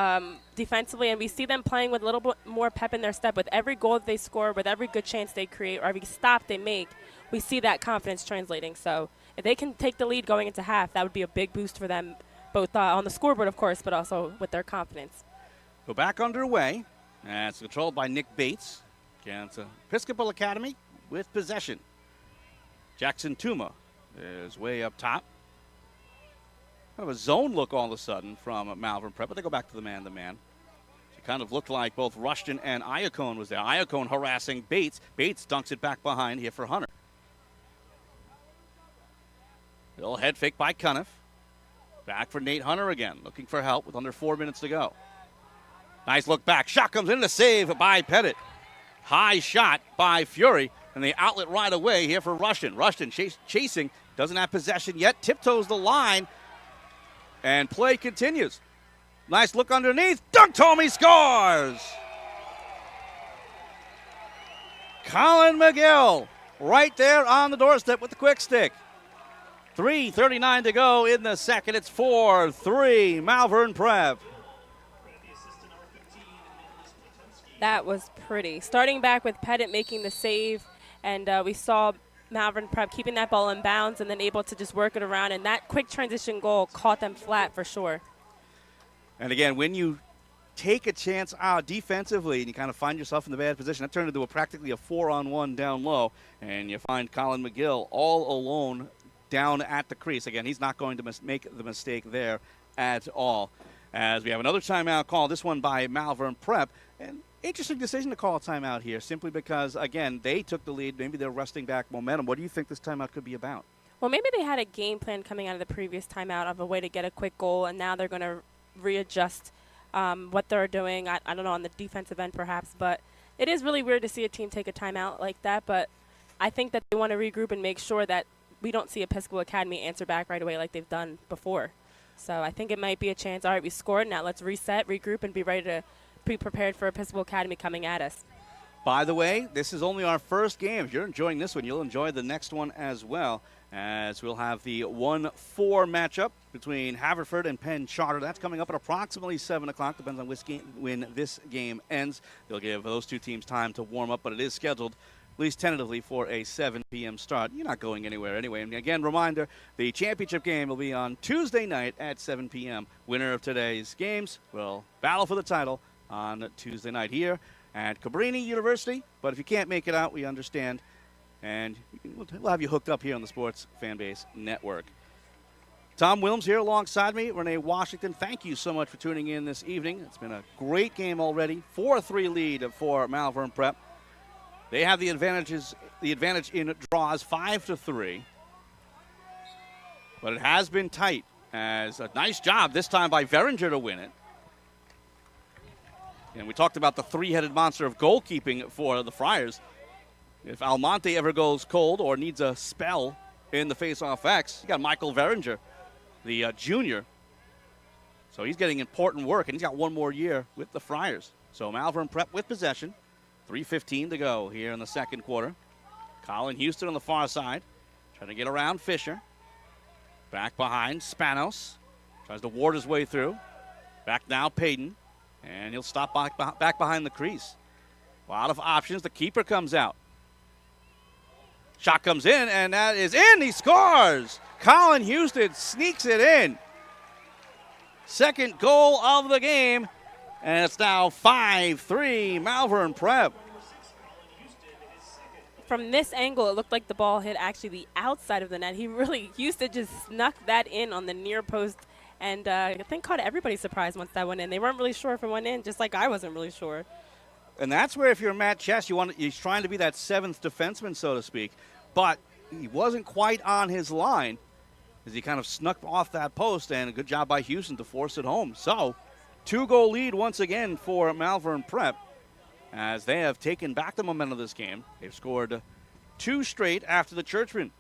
defensively, and we see them playing with a little bit more pep in their step. With every goal that they score, with every good chance they create, or every stop they make, we see that confidence translating. So if they can take the lead going into half, that would be a big boost for them, both on the scoreboard, of course, but also with their confidence. Go back underway. And it's controlled by Nick Bates against Episcopal Academy with possession. Jackson Tuma is way up top. Kind of a zone look all of a sudden from Malvern Prep, but they go back to the man-to-man. It kind of looked like both Rushton and Iacone was there. Iacone harassing Bates. Bates dunks it back behind here for Hunter. Little head fake by Cuniff. Back for Nate Hunter again, looking for help with under 4 minutes to go. Nice look back. Shot comes in, the save by Pettit. High shot by Fury. And the outlet right away here for Rushton. Rushton chasing. Doesn't have possession yet. Tiptoes the line. And play continues. Nice look underneath. Dunk Tomey scores! Colin McGill right there on the doorstep with the quick stick. 3:39 to go in the second. It's 4-3 Malvern Prep. That was pretty. Starting back with Pettit making the save, and we saw Malvern Prep keeping that ball in bounds and then able to just work it around, and that quick transition goal caught them flat for sure. And again, when you take a chance defensively and you kind of find yourself in the bad position, that turned into practically a 4-on-1 down low, and you find Colin McGill all alone down at the crease. Again, he's not going to make the mistake there at all. As we have another timeout call, this one by Malvern Prep, and interesting decision to call a timeout here, simply because, again, they took the lead. Maybe they're wresting back momentum. What do you think this timeout could be about? Well, maybe they had a game plan coming out of the previous timeout of a way to get a quick goal, and now they're going to readjust what they're doing. I don't know, on the defensive end perhaps, but it is really weird to see a team take a timeout like that. But I think that they want to regroup and make sure that we don't see Episcopal Academy answer back right away like they've done before. So I think it might be a chance. All right, we scored. Now let's reset, regroup, and be ready to be prepared for Episcopal Academy coming at us. By the way, this is only our first game. If you're enjoying this one, you'll enjoy the next one as well, as we'll have the 1-4 matchup between Haverford and Penn Charter. That's coming up at approximately 7 o'clock. Depends on when this game ends. They'll give those two teams time to warm up, but it is scheduled, at least tentatively, for a 7 p.m. start. You're not going anywhere anyway. And again, reminder, the championship game will be on Tuesday night at 7 p.m. Winner of today's games will battle for the title on Tuesday night here at Cabrini University. But if you can't make it out, we understand. And we'll have you hooked up here on the Sports Fanbase Network. Tom Wilms here alongside me. Renee Washington, thank you so much for tuning in this evening. It's been a great game already. 4-3 lead for Malvern Prep. They have the advantage in draws 5-3. But it has been tight, as a nice job this time by Veringer to win it. And we talked about the three-headed monster of goalkeeping for the Friars. If Almonte ever goes cold or needs a spell in the face-off X, you got Michael Veringer, the junior. So he's getting important work, and he's got one more year with the Friars. So Malvern Prep with possession. 3:15 to go here in the second quarter. Colin Houston on the far side, trying to get around Fisher. Back behind, Spanos. Tries to ward his way through. Back now, Payton. And he'll stop back behind the crease. A lot of options. The keeper comes out. Shot comes in, and that is in. He scores. Colin Houston sneaks it in. Second goal of the game, and it's now 5-3 Malvern Prep. From this angle, it looked like the ball hit actually the outside of the net. Houston just snuck that in on the near post, and I think caught everybody surprised once that went in. They weren't really sure if it went in, just like I wasn't really sure. And that's where, if you're Matt Chess, he's trying to be that seventh defenseman, so to speak. But he wasn't quite on his line as he kind of snuck off that post, and a good job by Houston to force it home. So, 2-goal lead once again for Malvern Prep as they have taken back the momentum of this game. They've scored 2 straight after the Churchmen,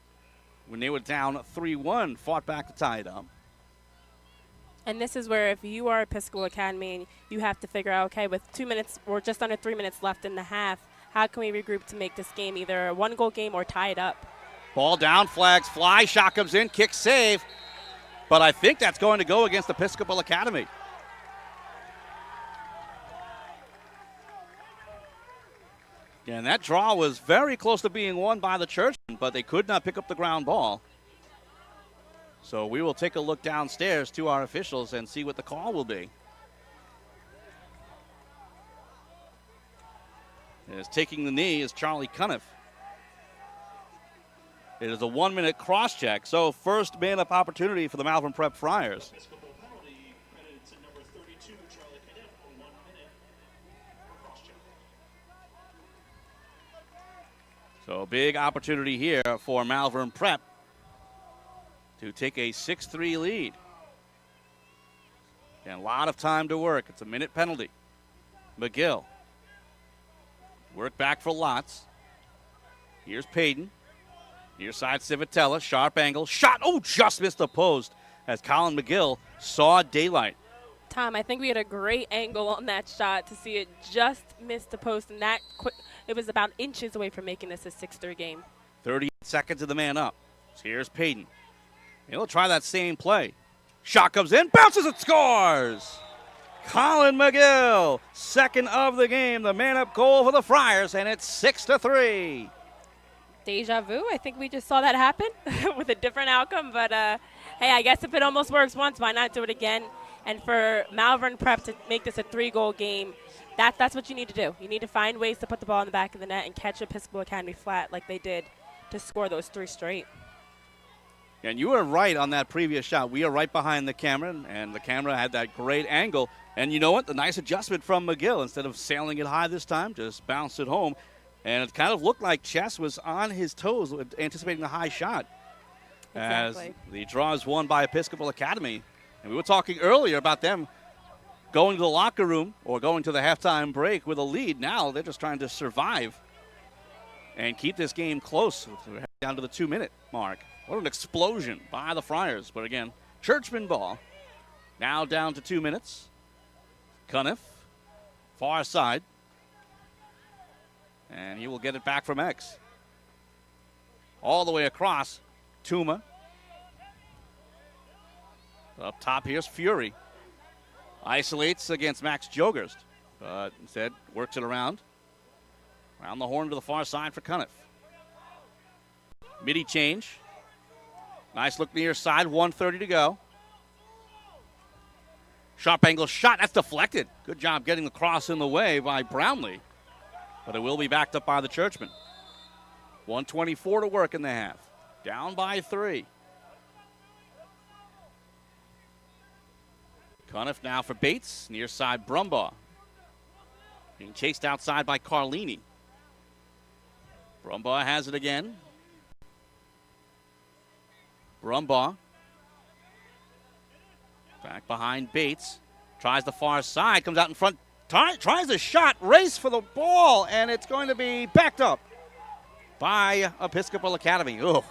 when they were down 3-1, fought back to tie it up. And this is where, if you are Episcopal Academy, you have to figure out, okay, with 2 minutes or just under 3 minutes left in the half, how can we regroup to make this game either a 1-goal game or tie it up? Ball down, flags fly, shot comes in, kick save. But I think that's going to go against Episcopal Academy. And that draw was very close to being won by the Churchmen, but they could not pick up the ground ball. So we will take a look downstairs to our officials and see what the call will be. As taking the knee is Charlie Cuniff. It is a 1-minute cross-check, so first man-up opportunity for the Malvern Prep Friars. So a big opportunity here for Malvern Prep to take a 6-3 lead. And a lot of time to work. It's a minute penalty. McGill. Work back for Lotz. Here's Payton. Near side Civitella. Sharp angle. Shot. Oh, just missed the post as Colin McGill saw daylight. Tom, I think we had a great angle on that shot to see it just miss the post, and that it was about inches away from making this a 6-3 game. 30 seconds to the man up. So here's Payton. He'll try that same play. Shot comes in, bounces, and scores! Colin McGill, second of the game, the man-up goal for the Friars, and it's 6-3. Deja vu. I think we just saw that happen with a different outcome. But, hey, I guess if it almost works once, why not do it again? And for Malvern Prep to make this a 3-goal game, that's what you need to do. You need to find ways to put the ball in the back of the net and catch Episcopal Academy flat like they did to score those 3 straight. And you were right on that previous shot. We are right behind the camera, and the camera had that great angle. And you know what? The nice adjustment from McGill. Instead of sailing it high this time, just bounced it home. And it kind of looked like Chess was on his toes, anticipating the high shot. Exactly. As the draw is won by Episcopal Academy. And we were talking earlier about them going to the locker room or going to the halftime break with a lead. Now they're just trying to survive and keep this game close. We're down to the 2-minute mark. What an explosion by the Friars. But again, Churchman ball. Now down to 2 minutes. Cuniff, far side. And he will get it back from X. All the way across. Tuma. Up top, here's Fury. Isolates against Max Jogerst. But instead, works it around. Around the horn to the far side for Cuniff. Midi change. Nice look near side, 1:30 to go. Sharp angle shot, that's deflected. Good job getting the cross in the way by Brownlee. But it will be backed up by the Churchmen. 1:24 to work in the half. Down by 3. Cuniff now for Bates. Near side, Brumbaugh. Being chased outside by Carlini. Brumbaugh has it again. Brumbaugh. Back behind Bates. Tries the far side. Comes out in front. Tries a shot. Race for the ball. And it's going to be backed up by Episcopal Academy. Ugh.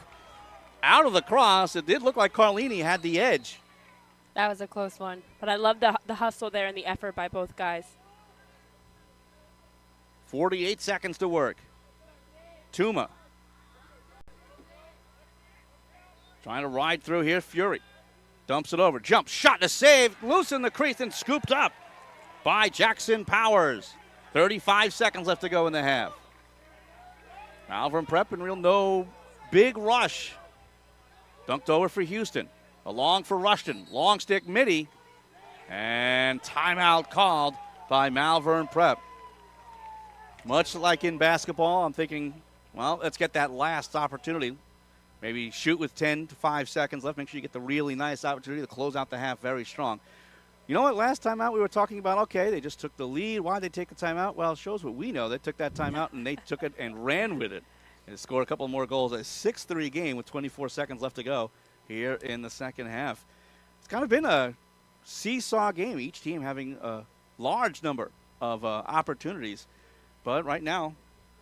Out of the cross. It did look like Carlini had the edge. That was a close one. But I love the hustle there and the effort by both guys. 48 seconds to work. Tuma. Trying to ride through here. Fury. Dumps it over. Jump. Shot and a save. Loose in the crease and scooped up by Jackson Powers. 35 seconds left to go in the half. Malvern Prep and real no big rush. Dunked over for Houston. Along for Rushton. Long stick midi. And timeout called by Malvern Prep. Much like in basketball, I'm thinking, well, let's get that last opportunity. Maybe shoot with 10 to 5 seconds left. Make sure you get the really nice opportunity to close out the half very strong. You know what? Last time out we were talking about, okay, they just took the lead. Why did they take the timeout? Well, it shows what we know. They took that timeout and they took it and ran with it. And scored a couple more goals. A 6-3 game with 24 seconds left to go here in the second half. It's kind of been a seesaw game. Each team having a large number of opportunities. But right now,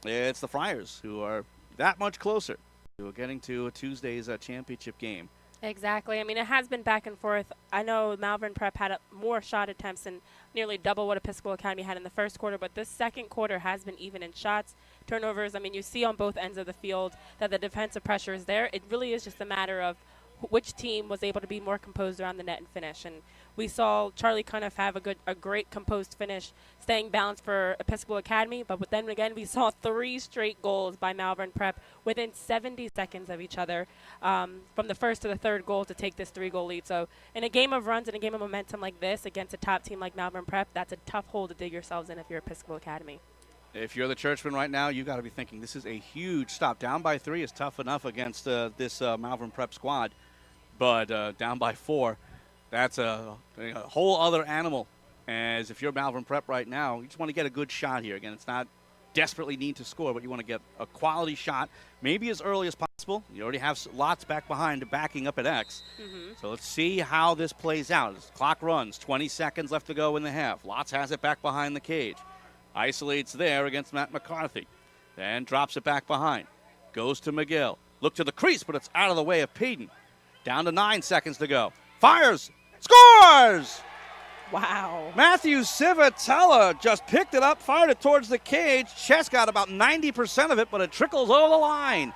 it's the Friars who are that much closer to getting to Tuesday's championship game. Exactly. I mean, it has been back and forth. I know Malvern Prep had more shot attempts and nearly double what Episcopal Academy had in the first quarter, but this second quarter has been even in shots. Turnovers, I mean, you see on both ends of the field that the defensive pressure is there. It really is just a matter of which team was able to be more composed around the net and finish. And we saw Charlie Cuniff have a great composed finish, staying balanced for Episcopal Academy. But then again, we saw 3 straight goals by Malvern Prep within 70 seconds of each other, from the first to the third goal to take this 3-goal lead. So in a game of runs and a game of momentum like this against a top team like Malvern Prep, that's a tough hole to dig yourselves in if you're Episcopal Academy. If you're the Churchman right now, you got to be thinking this is a huge stop. Down by 3 is tough enough against this Malvern Prep squad. But down by 4, that's a whole other animal. As if you're Malvern Prep right now, you just want to get a good shot here. Again, it's not desperately need to score, but you want to get a quality shot, maybe as early as possible. You already have lots back behind, backing up at X. Mm-hmm. So let's see how this plays out. As the clock runs, 20 seconds left to go in the half. Lots has it back behind the cage. Isolates there against Matt McCarthy. Then drops it back behind. Goes to McGill. Look to the crease, but it's out of the way of Peden. Down to 9 seconds to go. Fires. Scores! Wow. Matthew Civitella just picked it up, fired it towards the cage. Chess got about 90% of it, but it trickles over the line.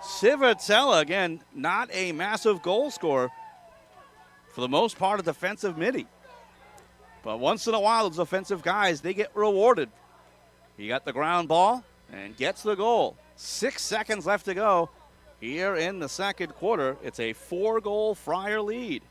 Civitella, again, not a massive goal scorer. For the most part, a defensive midi. But once in a while, those offensive guys, they get rewarded. He got the ground ball and gets the goal. 6 seconds left to go here in the second quarter. It's a 4-goal Friar lead.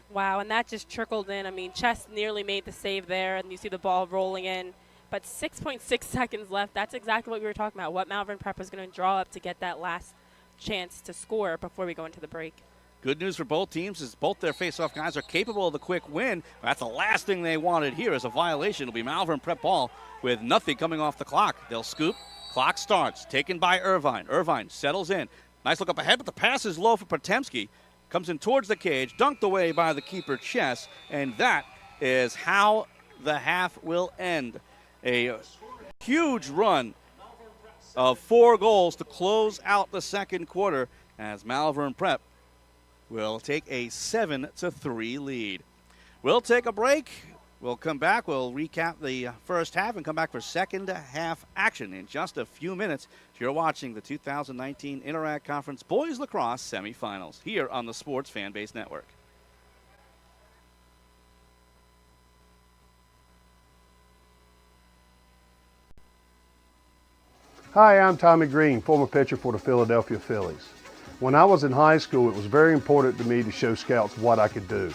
Wow, and that just trickled in. I mean, Chess nearly made the save there, and you see the ball rolling in. But 6.6 seconds left. That's exactly what we were talking about, what Malvern Prep was going to draw up to get that last chance to score before we go into the break. Good news for both teams is both their face-off guys are capable of the quick win. That's the last thing they wanted here is a violation. It'll be Malvern Prep ball with nothing coming off the clock. They'll scoop. Clock starts. Taken by Irvine. Irvine settles in. Nice look up ahead, but the pass is low for Potemski. Comes in towards the cage. Dunked away by the keeper, Chess. And that is how the half will end. A huge run of 4 goals to close out the second quarter as Malvern Prep will take a 7-3 lead. We'll take a break. We'll come back. We'll recap the first half and come back for second half action in just a few minutes. You're watching the 2019 Interact Conference Boys Lacrosse Semifinals here on the Sports Fan Base Network. Hi, I'm Tommy Green, former pitcher for the Philadelphia Phillies. When I was in high school, it was very important to me to show scouts what I could do.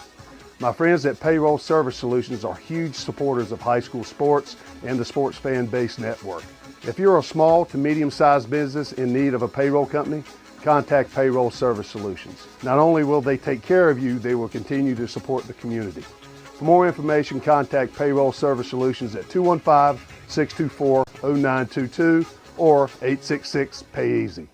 My friends at Payroll Service Solutions are huge supporters of high school sports and the Sports Fan Base Network. If you're a small to medium-sized business in need of a payroll company, contact Payroll Service Solutions. Not only will they take care of you, they will continue to support the community. For more information, contact Payroll Service Solutions at 215-624-0922 or 866-PAY-EASY.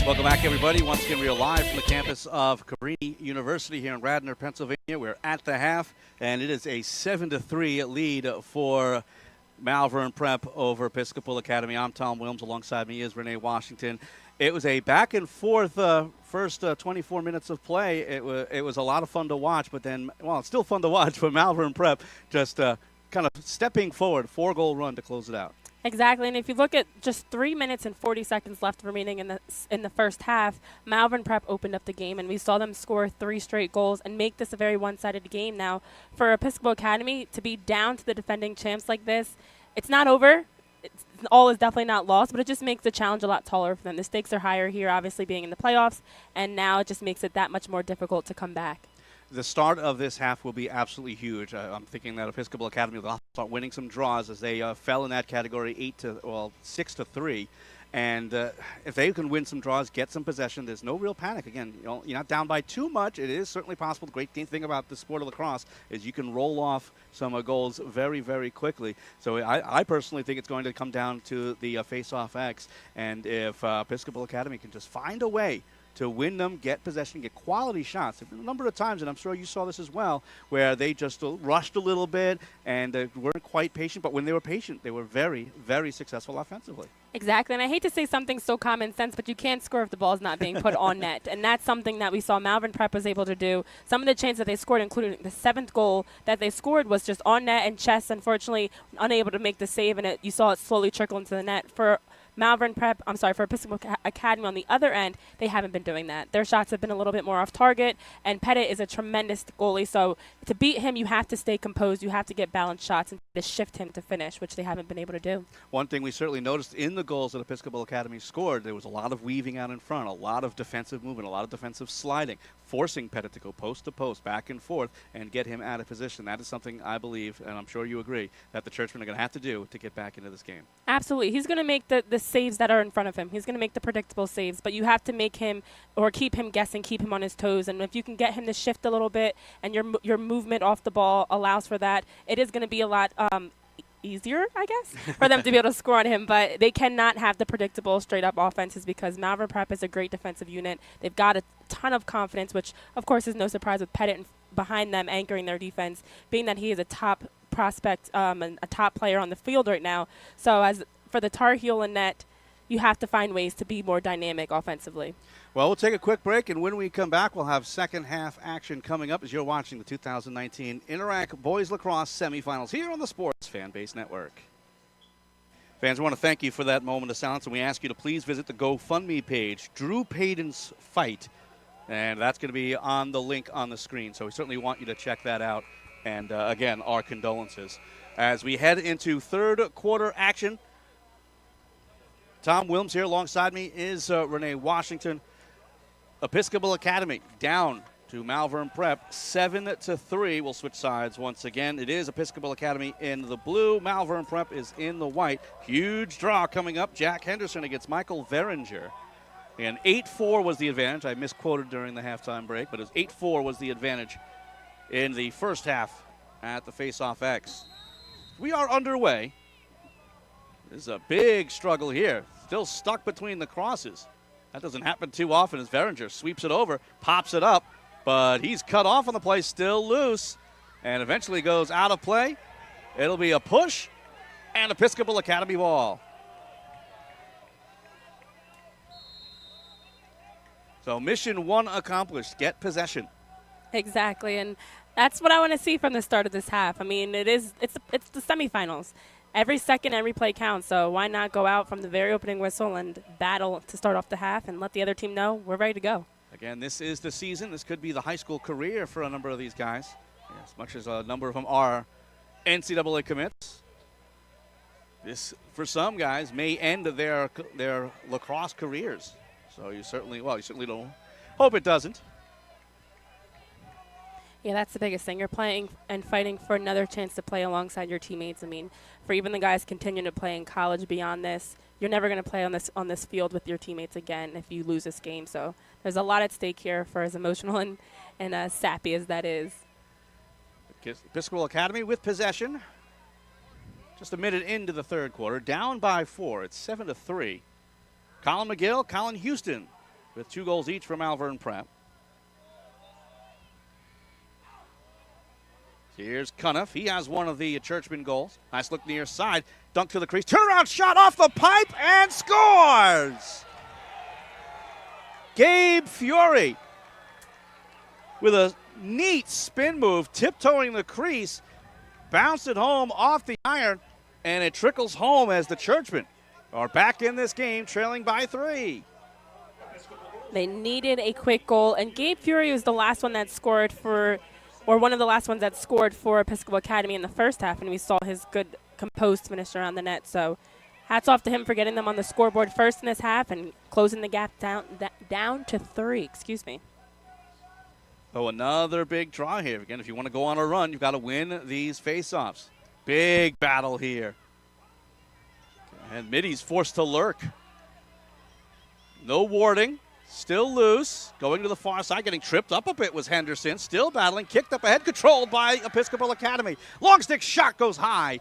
Welcome back, everybody. Once again, we are live from the campus of Cabrini University here in Radnor, Pennsylvania. We're at the half, and it is a 7-3 lead for Malvern Prep over Episcopal Academy. I'm Tom Williams. Alongside me is Renee Washington. It was a back-and-forth first 24 minutes of play. It was a lot of fun to watch, but then, well, it's still fun to watch, but Malvern Prep just kind of stepping forward, 4-goal run to close it out. Exactly, and if you look at just 3 minutes and 40 seconds left remaining in the first half, Malvern Prep opened up the game, and we saw them score 3 straight goals and make this a very one-sided game. Now, for Episcopal Academy to be down to the defending champs like this, it's not over. All is definitely not lost, but it just makes the challenge a lot taller for them. The stakes are higher here, obviously being in the playoffs, and now it just makes it that much more difficult to come back. The start of this half will be absolutely huge. I'm thinking that Episcopal Academy will start winning some draws as they fell in that category 6-3. And if they can win some draws, get some possession, there's no real panic. Again, you're not down by too much. It is certainly possible. The great thing about the sport of lacrosse is you can roll off some goals very, very quickly. So I personally think it's going to come down to the face-off X. And if Episcopal Academy can just find a way to win them, get possession, get quality shots. There have been a number of times, and I'm sure you saw this as well, where they just rushed a little bit and weren't quite patient. But when they were patient, they were very, very successful offensively. Exactly, and I hate to say something so common sense, but you can't score if the ball's not being put on net, and that's something that we saw Malvern Prep was able to do. Some of the chances that they scored, including the 7th goal that they scored, was just on net, and Chess, unfortunately, unable to make the save, and you saw it slowly trickle into the net. For Episcopal Academy on the other end, they haven't been doing that. Their shots have been a little bit more off target, and Pettit is a tremendous goalie, so to beat him, you have to stay composed, you have to get balanced shots, and to shift him to finish, which they haven't been able to do. One thing we certainly noticed in the goals that Episcopal Academy scored, there was a lot of weaving out in front, a lot of defensive movement, a lot of defensive sliding, forcing Pettit to go post to post, back and forth, and get him out of position. That is something I believe, and I'm sure you agree, that the Churchmen are going to have to do to get back into this game. Absolutely. He's going to make the saves that are in front of him. He's going to make the predictable saves, but you have to make him or keep him guessing, keep him on his toes. And if you can get him to shift a little bit and your movement off the ball allows for that, it is going to be a lot easier, I guess, for them to be able to score on him. But they cannot have the predictable straight-up offenses because Malvern Prep is a great defensive unit. They've got a ton of confidence, which, of course, is no surprise with Pettit behind them anchoring their defense, being that he is a top prospect and a top player on the field right now. So as for the Tar Heel and net, you have to find ways to be more dynamic offensively. Well, we'll take a quick break, and when we come back, we'll have second half action coming up as you're watching the 2019 Interact Boys Lacrosse Semifinals here on the Sports Fan Base Network. Fans, I want to thank you for that moment of silence, and we ask you to please visit the GoFundMe page, Drew Payton's Fight, and that's going to be on the link on the screen. So we certainly want you to check that out, and again, our condolences. As we head into third quarter action, Tom Williams here alongside me is Renee Washington. Episcopal Academy down to Malvern Prep 7-3. We'll switch sides once again. It is Episcopal Academy in the blue. Malvern Prep is in the white. Huge draw coming up. Jack Henderson against Michael Veringer. And 8-4 was the advantage. I misquoted during the halftime break, but it was 8-4 was the advantage in the first half at the face-off X. We are underway. There's a big struggle here. Still stuck between the crosses. That doesn't happen too often as Veringer sweeps it over, pops it up, but he's cut off on the play, still loose, and eventually goes out of play. It'll be a push and Episcopal Academy ball. So mission 1 accomplished, get possession. Exactly, and That's what I want to see from the start of this half. I mean, it's the semifinals. Every second, every play counts. So why not go out from the very opening whistle and battle to start off the half and let the other team know we're ready to go. Again, this is the season. This could be the high school career for a number of these guys, as much as a number of them are NCAA commits. This, for some guys, may end their lacrosse careers. So you certainly don't hope it doesn't. Yeah, that's the biggest thing. You're playing and fighting for another chance to play alongside your teammates. I mean, for even the guys continuing to play in college beyond this, you're never going to play on this field with your teammates again if you lose this game. So there's a lot at stake here for as emotional and sappy as that is. Episcopal Academy with possession. Just a minute into the third quarter, down by 4. It's 7-3. Colin McGill, Colin Houston with 2 goals each for Malvern Prep. Here's Cuniff. He has one of the Churchman goals. Nice look near side. Dunk to the crease. Turnaround shot off the pipe and scores! Gabe Fury with a neat spin move, tiptoeing the crease, bounced it home off the iron, and it trickles home as the Churchmen are back in this game, trailing by 3. They needed a quick goal, and Gabe Fury was the last one that scored one of the last ones that scored for Episcopal Academy in the first half, and we saw his good composed finish around the net. So hats off to him for getting them on the scoreboard first in this half and closing the gap down to 3. Excuse me. Oh, another big draw here. Again, if you want to go on a run, you've got to win these faceoffs. Big battle here. And Middy's forced to lurk. No warding. Still loose. Going to the far side. Getting tripped up a bit was Henderson. Still battling. Kicked up ahead. Controlled by Episcopal Academy. Long stick shot goes high.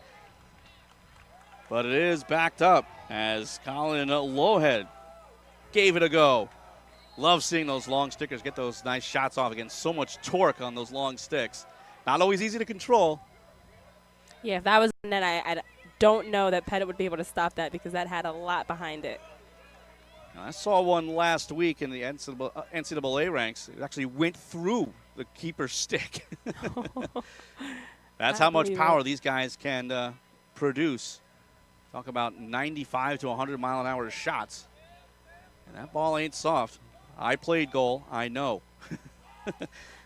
But it is backed up as Colin Lowhead gave it a go. Love seeing those long stickers get those nice shots off. Again, so much torque on those long sticks. Not always easy to control. Yeah, if that was net, I don't know that Pettit would be able to stop that because that had a lot behind it. I saw one last week in the NCAA ranks. It actually went through the keeper's stick. That's how much power these guys can produce. Talk about 95 to 100 mile an hour shots. And that ball ain't soft. I played goal. I know.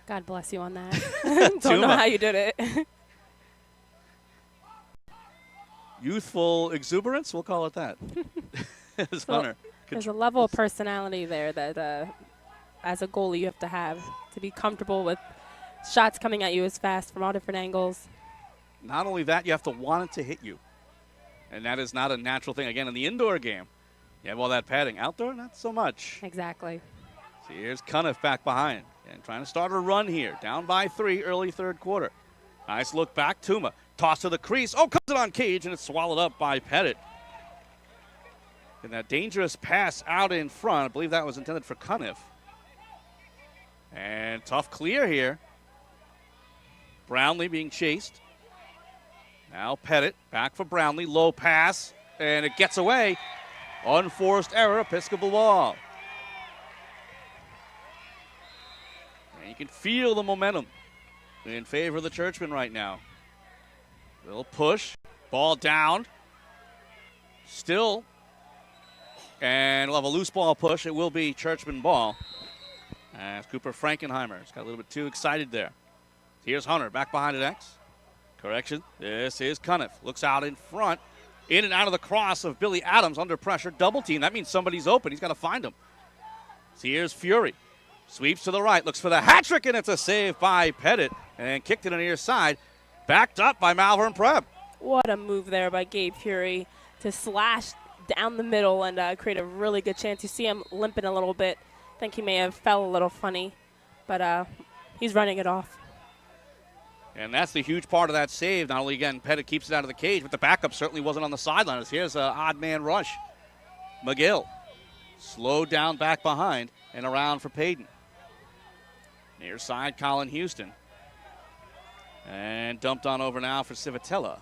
God bless you on that. Don't know how you did it. Youthful exuberance, we'll call it that. As Hunter. There's a level of personality there that as a goalie you have to be comfortable with shots coming at you as fast from all different angles. Not only that, you have to want it to hit you. And that is not a natural thing. Again, in the indoor game, you have all that padding. Outdoor, not so much. Exactly. So here's Cuniff back behind. And trying to start a run here. Down by 3, early third quarter. Nice look back. Tuma. Toss to the crease. Oh, comes it on Cage, and it's swallowed up by Pettit. And that dangerous pass out in front. I believe that was intended for Cuniff. And tough clear here. Brownlee being chased. Now Pettit back for Brownlee. Low pass. And it gets away. Unforced error. Episcopal ball. And you can feel the momentum in favor of the Churchmen right now. Little push. Ball down. Still. And we'll have a loose ball push. It will be Churchman ball. As Cooper Frankenheimer's got a little bit too excited there. Here's Hunter back behind at X. Correction. This is Cuniff. Looks out in front. In and out of the cross of Billy Adams under pressure. Double team. That means somebody's open. He's got to find him. So here's Fury. Sweeps to the right. Looks for the hat trick, and it's a save by Pettit. And kicked it on the near side. Backed up by Malvern Prep. What a move there by Gabe Fury to slash down the middle and create a really good chance. You see him limping a little bit. I think he may have fell a little funny, but he's running it off. And that's the huge part of that save. Not only, again, Pettit keeps it out of the cage, but the backup certainly wasn't on the sideline. Here's an odd man rush. McGill slowed down back behind and around for Payton. Near side, Colin Houston. And dumped on over now for Civitella.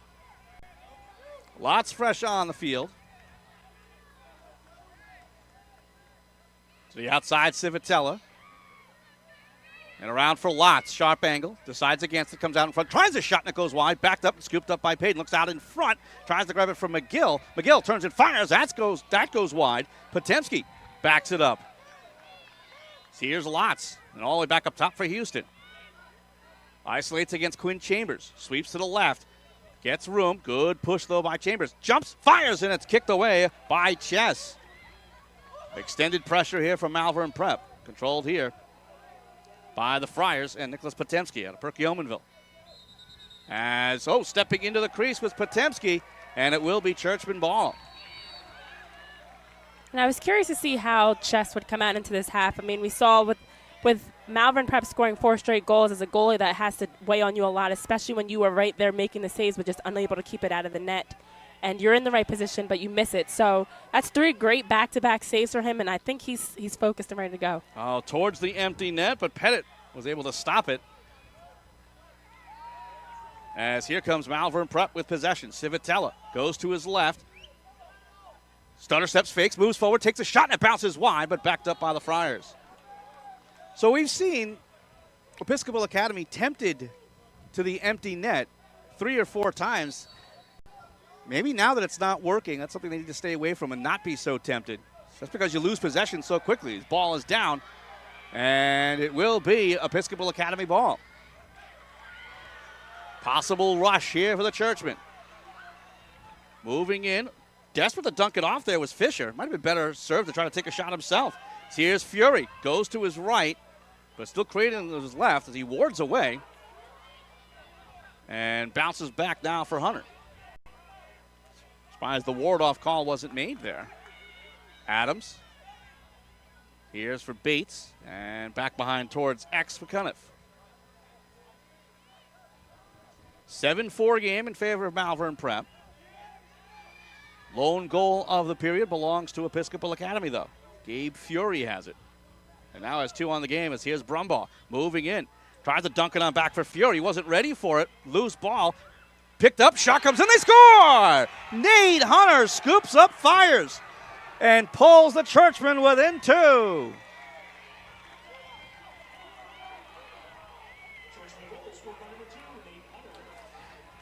Lots fresh on the field. To the outside, Civitella. And around for Lotz. Sharp angle. Decides against it. Comes out in front. Tries a shot and it goes wide. Backed up and scooped up by Payton. Looks out in front. Tries to grab it from McGill. McGill turns and fires. That goes wide. Potemski backs it up. So here's Lotz. And all the way back up top for Houston. Isolates against Quinn Chambers. Sweeps to the left. Gets room. Good push, though, by Chambers. Jumps, fires, and it's kicked away by Chess. Extended pressure here from Malvern Prep. Controlled here by the Friars and Nicholas Potemski out of Perkiomenville. Stepping into the crease with Potemski, and it will be Churchman ball. And I was curious to see how Chess would come out into this half. I mean, we saw with Malvern Prep scoring 4 straight goals as a goalie, that has to weigh on you a lot, especially when you were right there making the saves but just unable to keep it out of the net. And you're in the right position, but you miss it. So that's 3 great back-to-back saves for him, and I think he's focused and ready to go. Oh, towards the empty net, but Pettit was able to stop it. As here comes Malvern Prep with possession. Civitella goes to his left. Stutter steps, fakes, moves forward, takes a shot, and it bounces wide, but backed up by the Friars. So we've seen Episcopal Academy tempted to the empty net 3 or 4 times. Maybe now that it's not working, that's something they need to stay away from and not be so tempted. That's because you lose possession so quickly. His ball is down, and it will be Episcopal Academy ball. Possible rush here for the Churchmen. Moving in. Desperate to dunk it off there was Fisher. Might have been better served to try to take a shot himself. So here's Fury. Goes to his right, but still creating to his left as he wards away. And bounces back now for Hunter. As the ward-off call wasn't made there. Adams. Here's for Bates. And back behind towards X for Cuniff. 7-4 game in favor of Malvern Prep. Lone goal of the period belongs to Episcopal Academy, though. Gabe Fury has it. And now has 2 on the game as here's Brumbaugh moving in. Tries to dunk it on back for Fury. Wasn't ready for it. Loose ball. Picked up. Shot comes in. They score! Nate Hunter scoops up, fires, and pulls the Churchman within 2.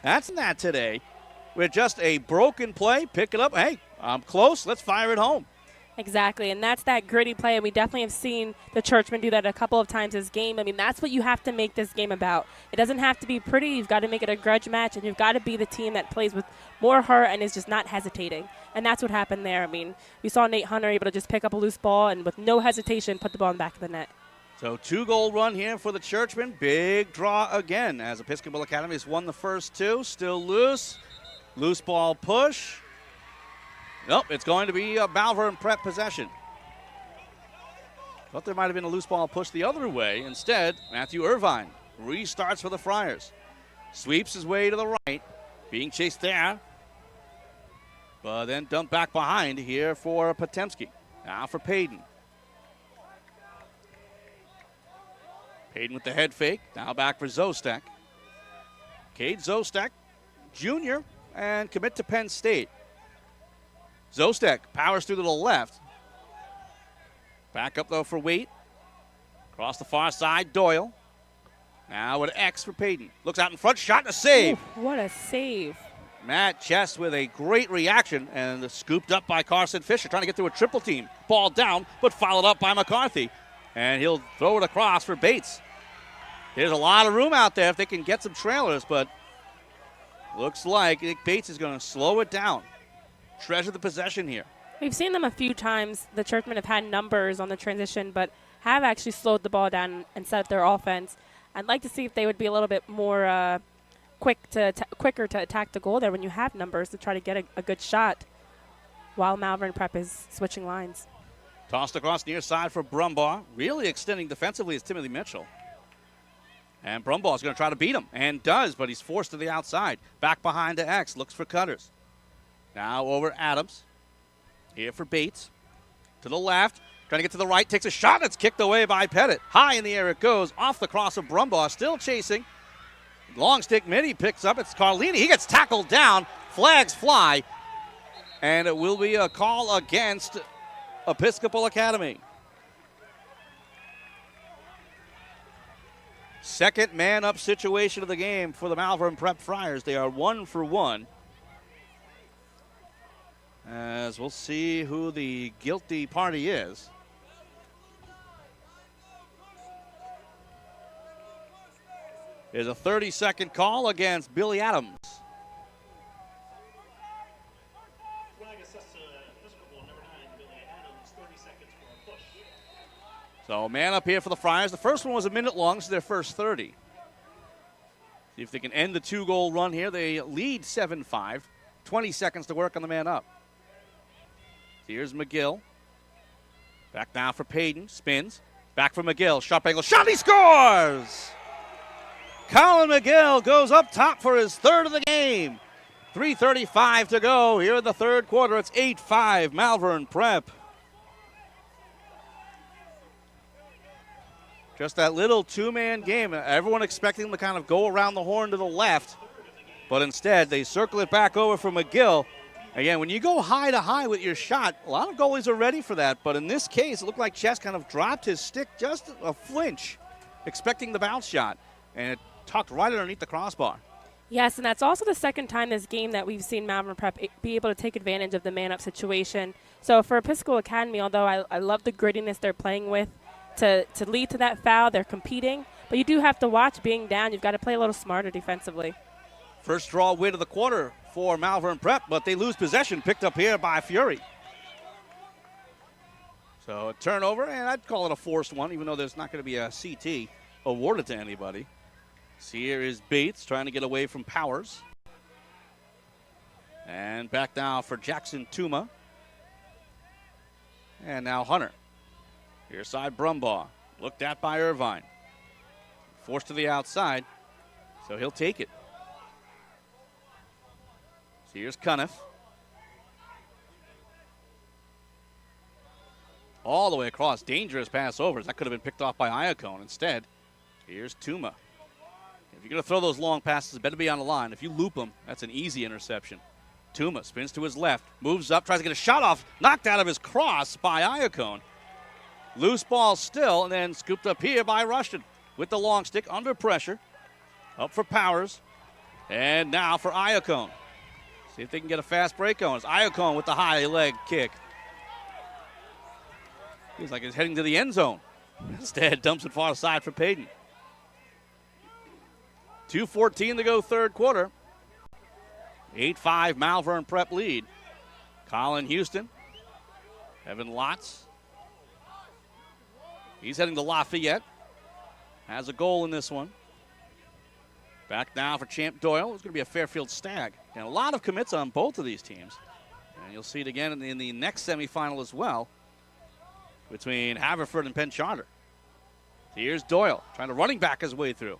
That's that today. With just a broken play, pick it up. Hey, I'm close. Let's fire it home. Exactly, and that's that gritty play, and we definitely have seen the Churchmen do that a couple of times this game. I mean, that's what you have to make this game about. It doesn't have to be pretty. You've got to make it a grudge match, and you've got to be the team that plays with more heart and is just not hesitating. And that's what happened there. I mean, we saw Nate Hunter able to just pick up a loose ball and with no hesitation put the ball in the back of the net. So 2-goal run here for the Churchmen. Big draw again as Episcopal Academy has won the first 2. Still loose. Loose ball push. Nope, it's going to be a Malvern Prep possession. Thought there might have been a loose ball push the other way. Instead, Matthew Irvine restarts for the Friars. Sweeps his way to the right. Being chased there. But then dumped back behind here for Potemski. Now for Payton. Payton with the head fake. Now back for Zostek. Cade Zostek, Jr., and commit to Penn State. Zostek powers through to the left. Back up, though, for Waite. Across the far side, Doyle. Now with X for Payton. Looks out in front, shot and a save. Ooh, what a save. Matt Chess with a great reaction and scooped up by Carson Fisher, trying to get through a triple team. Ball down, but followed up by McCarthy. And he'll throw it across for Bates. There's a lot of room out there if they can get some trailers, but looks like Nick Bates is going to slow it down. Treasure the possession here. We've seen them a few times. The Churchmen have had numbers on the transition, but have actually slowed the ball down and set up their offense. I'd like to see if they would be a little bit more quicker to attack the goal there when you have numbers to try to get a good shot while Malvern Prep is switching lines. Tossed across near side for Brumbaugh. Really extending defensively is Timothy Mitchell. And Brumbaugh is going to try to beat him, and does, but he's forced to the outside. Back behind to X, looks for Cutters. Now over Adams. Here for Bates. To the left, trying to get to the right, takes a shot, and it's kicked away by Pettit. High in the air it goes, off the cross of Brumbaugh, still chasing. Long stick mid, he picks up, it's Carlini. He gets tackled down, flags fly, and it will be a call against Episcopal Academy. Second man-up situation of the game for the Malvern Prep Friars. They are 1 for 1. As we'll see who the guilty party is. Is a 30-second call against Billy Adams. So man up here for the Friars. The first one was a minute long. This is their first 30. See if they can end the 2-goal run here. They lead 7-5. 20 seconds to work on the man up. Here's McGill. Back now for Payton. Spins. Back for McGill. Sharp angle. Shot. He scores! Colin McGill goes up top for his third of the game. 3:35 to go here in the third quarter. It's 8-5 Malvern Prep. Just that little two-man game. Everyone expecting them to kind of go around the horn to the left. But instead, they circle it back over for McGill. Again, when you go high to high with your shot, a lot of goalies are ready for that. But in this case, it looked like Chess kind of dropped his stick just a flinch, expecting the bounce shot. And it tucked right underneath the crossbar. Yes, and that's also the second time this game that we've seen Malvern Prep be able to take advantage of the man-up situation. So for Episcopal Academy, although I love the grittiness they're playing with, to lead to that foul, they're competing. But you do have to watch being down. You've got to play a little smarter defensively. First draw win of the quarter for Malvern Prep, but they lose possession, picked up here by Fury. So a turnover, and I'd call it a forced one, even though there's not going to be a CT awarded to anybody. See, here is Bates trying to get away from Powers. And back now for Jackson Tuma. And now Hunter. Here's side Brumbaugh. Looked at by Irvine. Forced to the outside, so he'll take it. So here's Cuniff. All the way across. Dangerous pass overs. That could have been picked off by Iacone. Instead, here's Tuma. If you're going to throw those long passes, it better be on the line. If you loop them, that's an easy interception. Tuma spins to his left, moves up, tries to get a shot off, knocked out of his cross by Iacone. Loose ball still, and then scooped up here by Rushton with the long stick under pressure. Up for Powers, and now for Iacone. See if they can get a fast break on. It's Iacone with the high leg kick. Feels like he's heading to the end zone. Instead, dumps it far aside for Payton. 2:14 to go third quarter. 8-5 Malvern Prep lead. Colin Houston. Evan Lotz. He's heading to Lafayette. Has a goal in this one. Back now for Champ Doyle. It's going to be a Fairfield Stag. And a lot of commits on both of these teams. And you'll see it again in the next semifinal as well between Haverford and Penn Charter. Here's Doyle trying to running back his way through.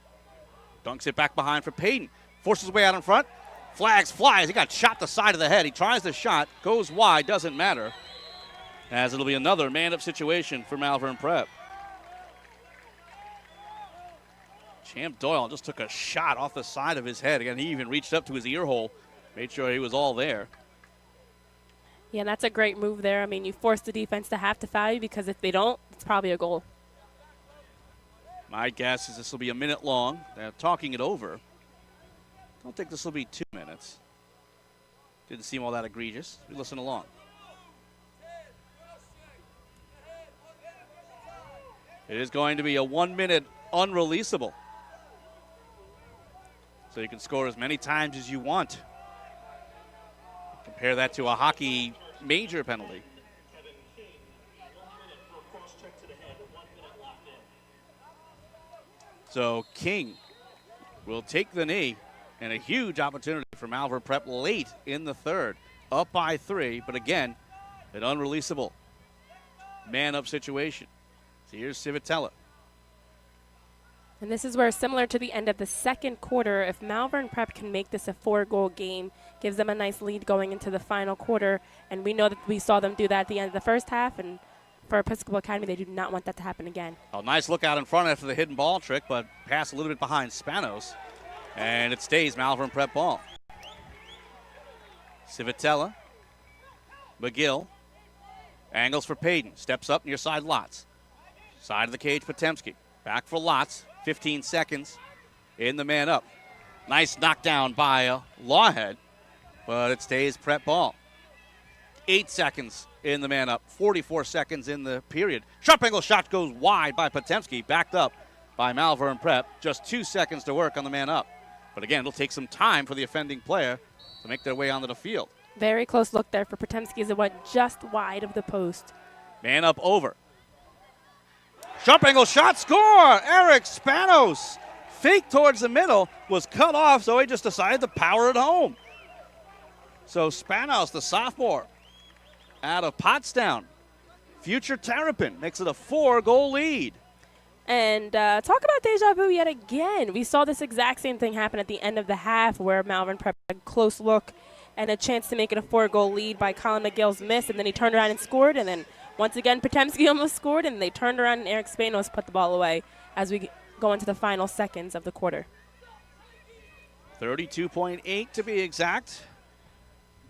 Dunks it back behind for Payton. Forces his way out in front. Flags flies. He got shot the side of the head. He tries the shot. Goes wide. Doesn't matter. As it'll be another man-up situation for Malvern Prep. Champ Doyle just took a shot off the side of his head. Again, he even reached up to his ear hole. Made sure he was all there. Yeah, and that's a great move there. I mean, you force the defense to have to foul you because if they don't, it's probably a goal. My guess is this will be a minute long. They're talking it over. Don't think this will be 2 minutes. Didn't seem all that egregious. We listen along. It is going to be a 1 minute unreleasable. So you can score as many times as you want. Compare that to a hockey major penalty. So King will take the knee, and a huge opportunity for Malvern Prep late in the third. Up by 3, but again, an unreleasable man-up situation. So here's Civitella. And this is where, similar to the end of the second quarter, if Malvern Prep can make this a 4-goal game, gives them a nice lead going into the final quarter. And we know that we saw them do that at the end of the first half. And for Episcopal Academy, they do not want that to happen again. A nice look out in front after the hidden ball trick, but pass a little bit behind Spanos. And it stays Malvern Prep ball. Civitella. McGill. Angles for Payton. Steps up near side Lotz. Side of the cage, Potemski. Back for Lotz. 15 seconds in the man up. Nice knockdown by Lawhead, but it stays Prep ball. 8 seconds in the man up, 44 seconds in the period. Sharp angle shot goes wide by Potemski, backed up by Malvern Prep. Just 2 seconds to work on the man up. But again, it'll take some time for the offending player to make their way onto the field. Very close look there for Potemski as it went just wide of the post. Man up over. Sharp angle shot, score! Eric Spanos. Fake towards the middle, was cut off, so he just decided to power it home. So Spanos, the sophomore, out of Pottstown, future Terrapin, makes it a 4-goal lead. And talk about deja vu yet again. We saw this exact same thing happen at the end of the half where Malvern Prep had a close look and a chance to make it a 4-goal lead by Colin McGill's miss, and then he turned around and scored, and then once again Potemski almost scored, and they turned around and Eric Spanos put the ball away as we go into the final seconds of the quarter. 32.8 to be exact.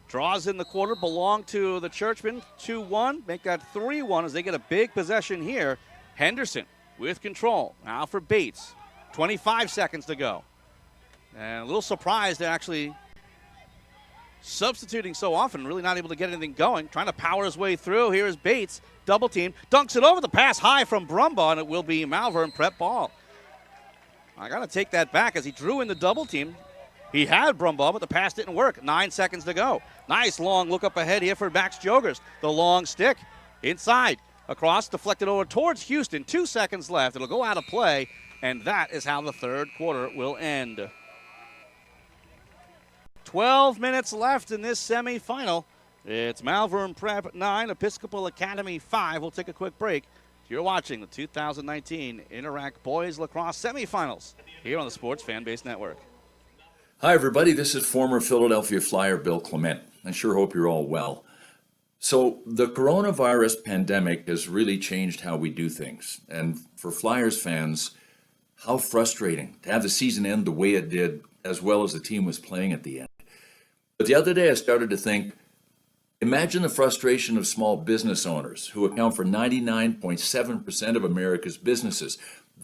Draws in the quarter belong to the Churchmen. 2-1. Make that 3-1 as they get a big possession here. Henderson with control. Now for Bates. 25 seconds to go. And a little surprised they're actually substituting so often. Really not able to get anything going. Trying to power his way through. Here is Bates. Double team. Dunks it over. The pass high from Brumbaugh, and it will be Malvern Prep ball. I got to take that back as he drew in the double team. He had Brumbaugh, but the pass didn't work. 9 seconds to go. Nice long look up ahead here for Max Jogers. The long stick inside. Across, deflected over towards Houston. 2 seconds left. It'll go out of play, and that is how the third quarter will end. 12 minutes left in this semifinal. It's Malvern Prep 9, Episcopal Academy 5. We'll take a quick break. You're watching the 2019 Interact Boys Lacrosse Semifinals here on the Sports Fanbase Network. Hi, everybody. This is former Philadelphia Flyer Bill Clement. I sure hope you're all well. So the coronavirus pandemic has really changed how we do things. And for Flyers fans, how frustrating to have the season end the way it did, as well as the team was playing at the end. But the other day I started to think, imagine the frustration of small business owners who account for 99.7% of America's businesses,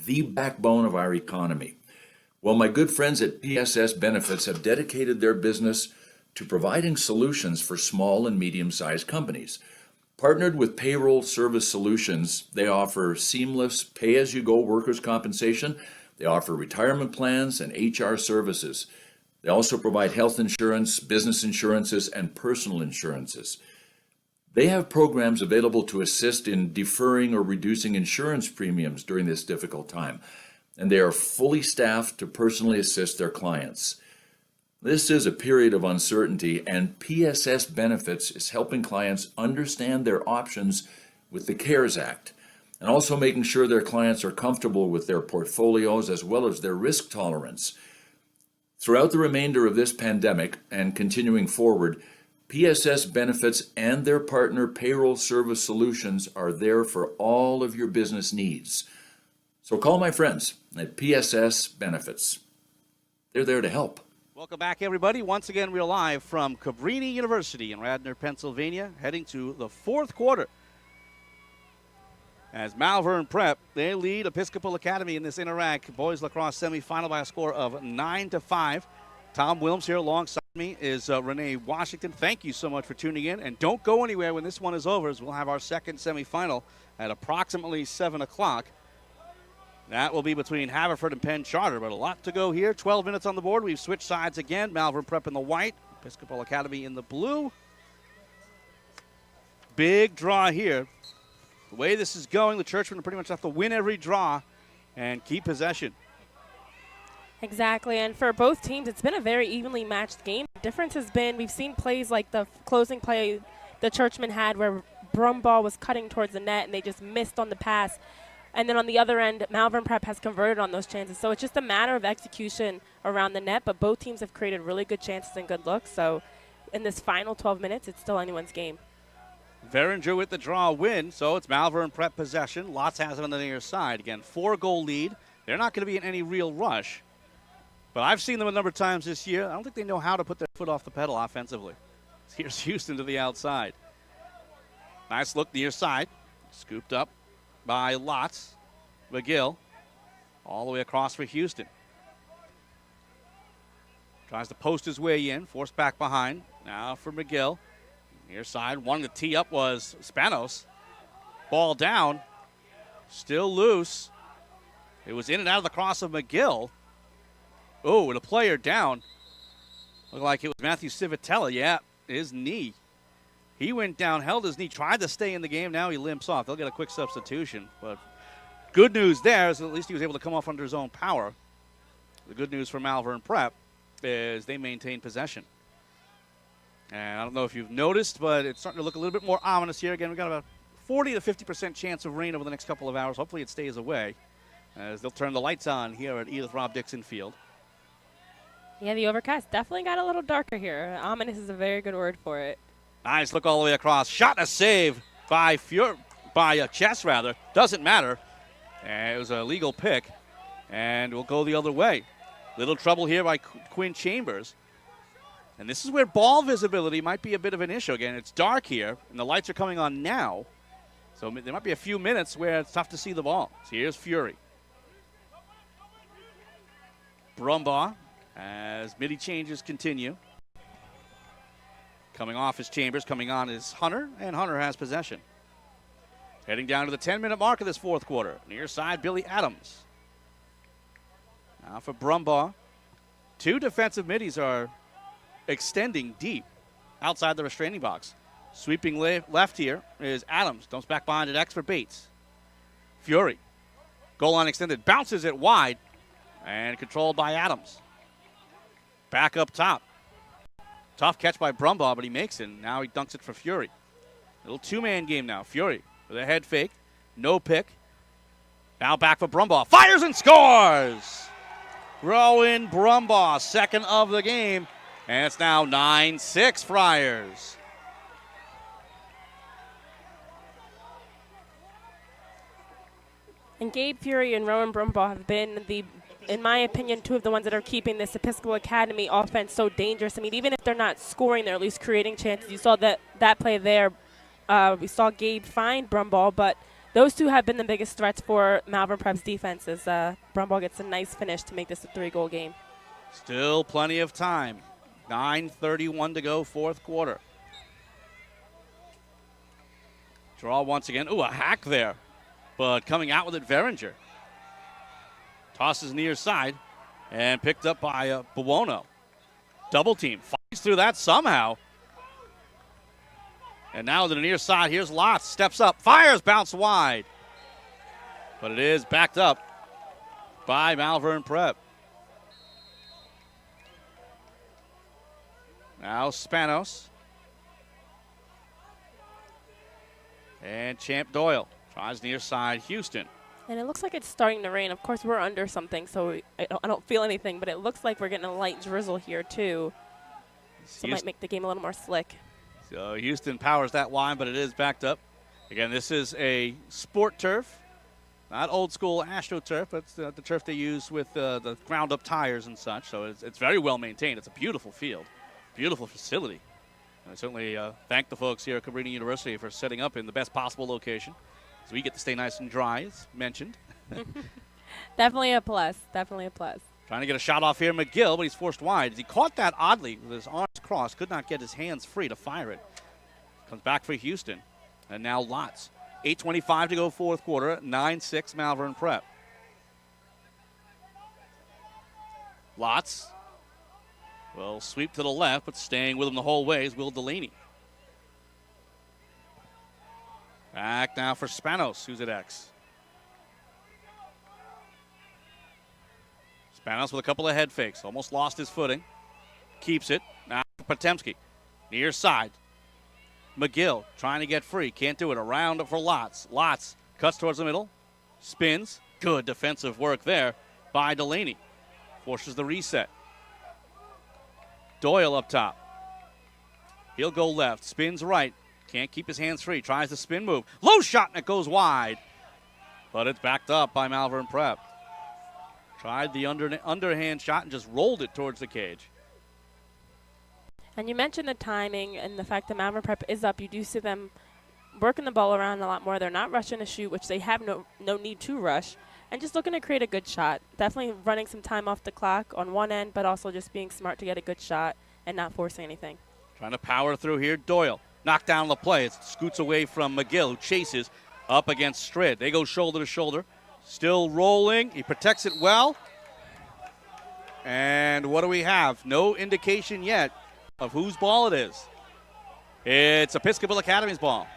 the backbone of our economy. Well, my good friends at PSS Benefits have dedicated their business to providing solutions for small and medium-sized companies. Partnered with Payroll Service Solutions, they offer seamless pay-as-you-go workers' compensation. They offer retirement plans and HR services. They also provide health insurance, business insurances, and personal insurances. They have programs available to assist in deferring or reducing insurance premiums during this difficult time, and they are fully staffed to personally assist their clients. This is a period of uncertainty, and PSS Benefits is helping clients understand their options with the CARES Act, and also making sure their clients are comfortable with their portfolios as well as their risk tolerance. Throughout the remainder of this pandemic and continuing forward, PSS Benefits and their partner Payroll Service Solutions are there for all of your business needs. So call my friends at PSS Benefits. They're there to help. Welcome back, everybody. Once again, we're live from Cabrini University in Radnor, Pennsylvania, heading to the fourth quarter. As Malvern Prep, they lead Episcopal Academy in this Interact Boys Lacrosse semifinal by a score of 9-5. Tom Wilms here alongside me is Renee Washington. Thank you so much for tuning in, and don't go anywhere when this one is over, as we'll have our second semifinal at approximately 7 o'clock. That will be between Haverford and Penn Charter, but a lot to go here. 12 minutes on the board. We've switched sides again. Malvern Prep in the white, Episcopal Academy in the blue. Big draw here. The way this is going, the Churchmen pretty much have to win every draw and keep possession. Exactly, and for both teams, it's been a very evenly matched game. The difference has been we've seen plays like the closing play the Churchmen had where Brumbaugh was cutting towards the net and they just missed on the pass. And then on the other end, Malvern Prep has converted on those chances. So it's just a matter of execution around the net, but both teams have created really good chances and good looks. So in this final 12 minutes, it's still anyone's game. Veringer with the draw win, so it's Malvern Prep possession. Lotz has it on the near side. Again, 4-goal lead. They're not going to be in any real rush. But I've seen them a number of times this year. I don't think they know how to put their foot off the pedal offensively. Here's Houston to the outside. Nice look near side. Scooped up by Lotz. McGill All the way across for Houston. Tries to post his way in, forced back behind. Now for McGill. Near side, wanting to tee up was Spanos. Ball down, still loose. It was in and out of the cross of McGill. Oh, and a player down. Looked like it was Matthew Civitella. Yeah, his knee. He went down, held his knee, tried to stay in the game. Now he limps off. They'll get a quick substitution. But good news there is at least he was able to come off under his own power. The good news for Malvern Prep is they maintain possession. And I don't know if you've noticed, but it's starting to look a little bit more ominous here. Again, we've got about 40 to 50% chance of rain over the next couple of hours. Hopefully it stays away as they'll turn the lights on here at Edith Robb Dixon Field. Yeah, the overcast definitely got a little darker here. Ominous is a very good word for it. Nice look all the way across. Shot and a save by Chess, rather. Doesn't matter. And it was a legal pick. And we'll go the other way. Little trouble here by Quinn Chambers. And this is where ball visibility might be a bit of an issue. Again, it's dark here, and the lights are coming on now. So there might be a few minutes where it's tough to see the ball. So here's Fury. Brumbaugh, as midi changes continue. Coming off is Chambers, coming on is Hunter, and Hunter has possession. Heading down to the 10-minute mark of this fourth quarter. Near side, Billy Adams. Now for Brumbaugh. Two defensive middies are extending deep outside the restraining box. Sweeping left here is Adams. Dumps back behind it, X for Bates. Fury. Goal line extended. Bounces it wide. And controlled by Adams. Back up top. Tough catch by Brumbaugh, but he makes it. Now he dunks it for Fury. Little two-man game now. Fury with a head fake. No pick. Now back for Brumbaugh. Fires and scores! Rowan Brumbaugh, second of the game. And it's now 9-6 Friars. And Gabe Fury and Rowan Brumbaugh have been in my opinion, two of the ones that are keeping this Episcopal Academy offense so dangerous. I mean, even if they're not scoring, they're at least creating chances. You saw that play there. We saw Gabe find Brumbaugh, but those two have been the biggest threats for Malvern Prep's defense as Brumbaugh gets a nice finish to make this a 3-goal game. Still plenty of time. 9:31 to go, fourth quarter. Draw once again. Ooh, a hack there. But coming out with it, Veringer. Tosses near side and picked up by Buono. Double team. Fights through that somehow. And now to the near side, here's Lotz. Steps up, fires, bounce wide. But it is backed up by Malvern Prep. Now Spanos. And Champ Doyle tries near side Houston. And it looks like it's starting to rain. Of course, we're under something, so I don't feel anything, but it looks like we're getting a light drizzle here, too. So it might make the game a little more slick. So Houston powers that line, but it is backed up. Again, this is a sport turf, not old school AstroTurf, but it's the turf they use with the ground-up tires and such. So it's very well maintained. It's a beautiful field, beautiful facility. And I certainly thank the folks here at Cabrini University for setting up in the best possible location. So we get to stay nice and dry, as mentioned. Definitely a plus. Definitely a plus. Trying to get a shot off here, McGill, but he's forced wide. He caught that oddly with his arms crossed. Could not get his hands free to fire it. Comes back for Houston. And now Lotz. 8:25 to go, fourth quarter. 9-6 Malvern Prep. Lotz will sweep to the left, but staying with him the whole way is Will Delaney. Back now for Spanos, who's at X. Spanos with a couple of head fakes. Almost lost his footing. Keeps it. Now Potemski. Near side. McGill trying to get free. Can't do it. Around for Lotz. Lotz cuts towards the middle. Spins. Good defensive work there by Delaney. Forces the reset. Doyle up top. He'll go left. Spins right. Can't keep his hands free. Tries the spin move. Low shot, and it goes wide. But it's backed up by Malvern Prep. Tried the underhand shot and just rolled it towards the cage. And you mentioned the timing and the fact that Malvern Prep is up. You do see them working the ball around a lot more. They're not rushing to shoot, which they have no need to rush. and just looking to create a good shot. Definitely running some time off the clock on one end, but also just being smart to get a good shot and not forcing anything. Trying to power through here. Doyle knocked down the play. It scoots away from McGill, who chases up against Strid. They go shoulder to shoulder. Still rolling. He protects it well. And what do we have? No indication yet of whose ball it is. It's Episcopal Academy's ball.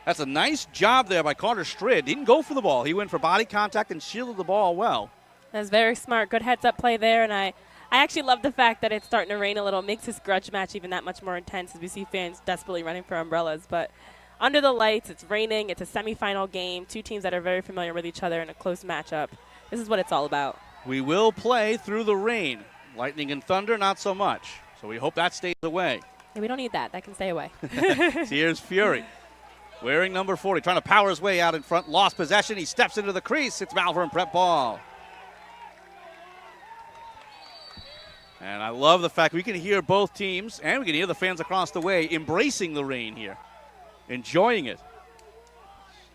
That's a nice job there by Carter Strid. He didn't go for the ball. He went for body contact and shielded the ball well. That's very smart. Good heads-up play there, and I actually love the fact that it's starting to rain a little. It makes this grudge match even that much more intense as we see fans desperately running for umbrellas. But under the lights, it's raining. It's a semifinal game. Two teams that are very familiar with each other in a close matchup. This is what it's all about. We will play through the rain. Lightning and thunder, not so much. So we hope that stays away. Yeah, we don't need that. That can stay away. Here's Fury. Wearing number 40, trying to power his way out in front. Lost possession. He steps into the crease. It's Malvern prep ball. And I love the fact we can hear both teams, and we can hear the fans across the way embracing the rain here, enjoying it.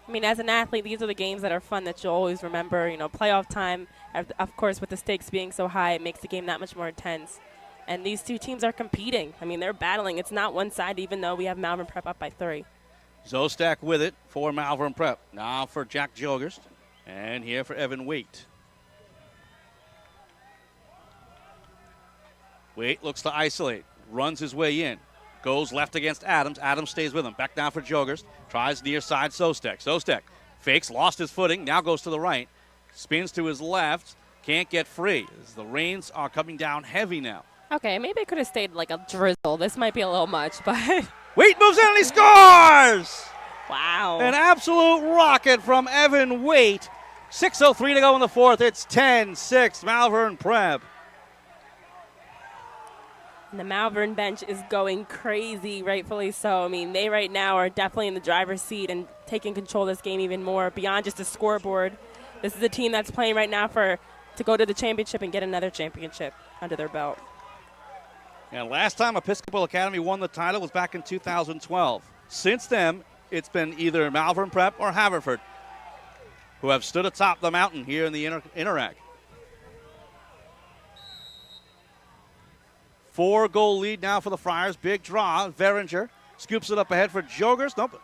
I mean, as an athlete, these are the games that are fun that you'll always remember. You know, playoff time, of course, with the stakes being so high, it makes the game that much more intense. And these two teams are competing. I mean, they're battling. It's not one side, even though we have Malvern Prep up by 3. Zostak with it for Malvern Prep. Now for Jack Jogers, and here for Evan Waite. Waite looks to isolate, runs his way in, goes left against Adams. Adams stays with him. Back down for Jogers. Tries near side Zostak. Zostak fakes, lost his footing, now goes to the right. Spins to his left, can't get free as the rains are coming down heavy now. Okay, maybe it could have stayed like a drizzle. This might be a little much, but... Waite moves in and he scores! Wow. An absolute rocket from Evan Waite. 6:03 to go in the fourth. It's 10-6 Malvern Prep. The Malvern bench is going crazy, rightfully so. I mean, they right now are definitely in the driver's seat and taking control of this game even more beyond just a scoreboard. This is a team that's playing right now to go to the championship and get another championship under their belt. And last time Episcopal Academy won the title was back in 2012. Since then, it's been either Malvern Prep or Haverford who have stood atop the mountain here in the Interac. 4-goal lead now for the Friars. Big draw. Veringer scoops it up ahead for Jogers. Nope.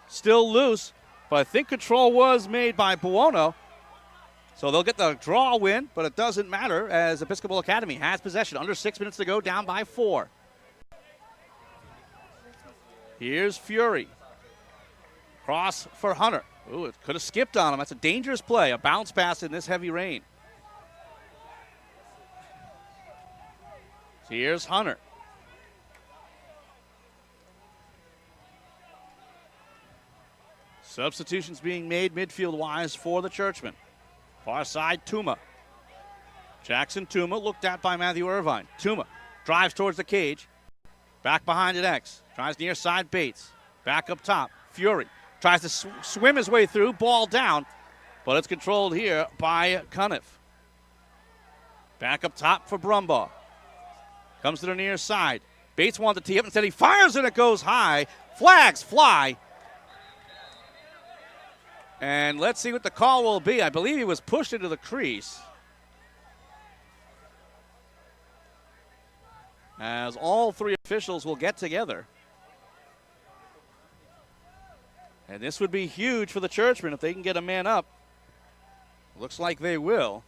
Still loose, but I think control was made by Buono. So they'll get the draw win, but it doesn't matter as Episcopal Academy has possession. Under 6 minutes to go, down by 4. Here's Fury. Cross for Hunter. Ooh, it could have skipped on him. That's a dangerous play. A bounce pass in this heavy rain. Here's Hunter. Substitutions being made midfield-wise for the Churchmen. Far side, Tuma. Jackson Tuma looked at by Matthew Irvine. Tuma drives towards the cage. Back behind it, X. Tries near side, Bates. Back up top, Fury. Tries to swim his way through, ball down. But it's controlled here by Cuniff. Back up top for Brumbaugh. Comes to the near side. Bates wanted to tee up. Instead, he fires and it goes high. Flags fly. And let's see what the call will be. I believe he was pushed into the crease. As all three officials will get together. And this would be huge for the Churchmen if they can get a man up. Looks like they will.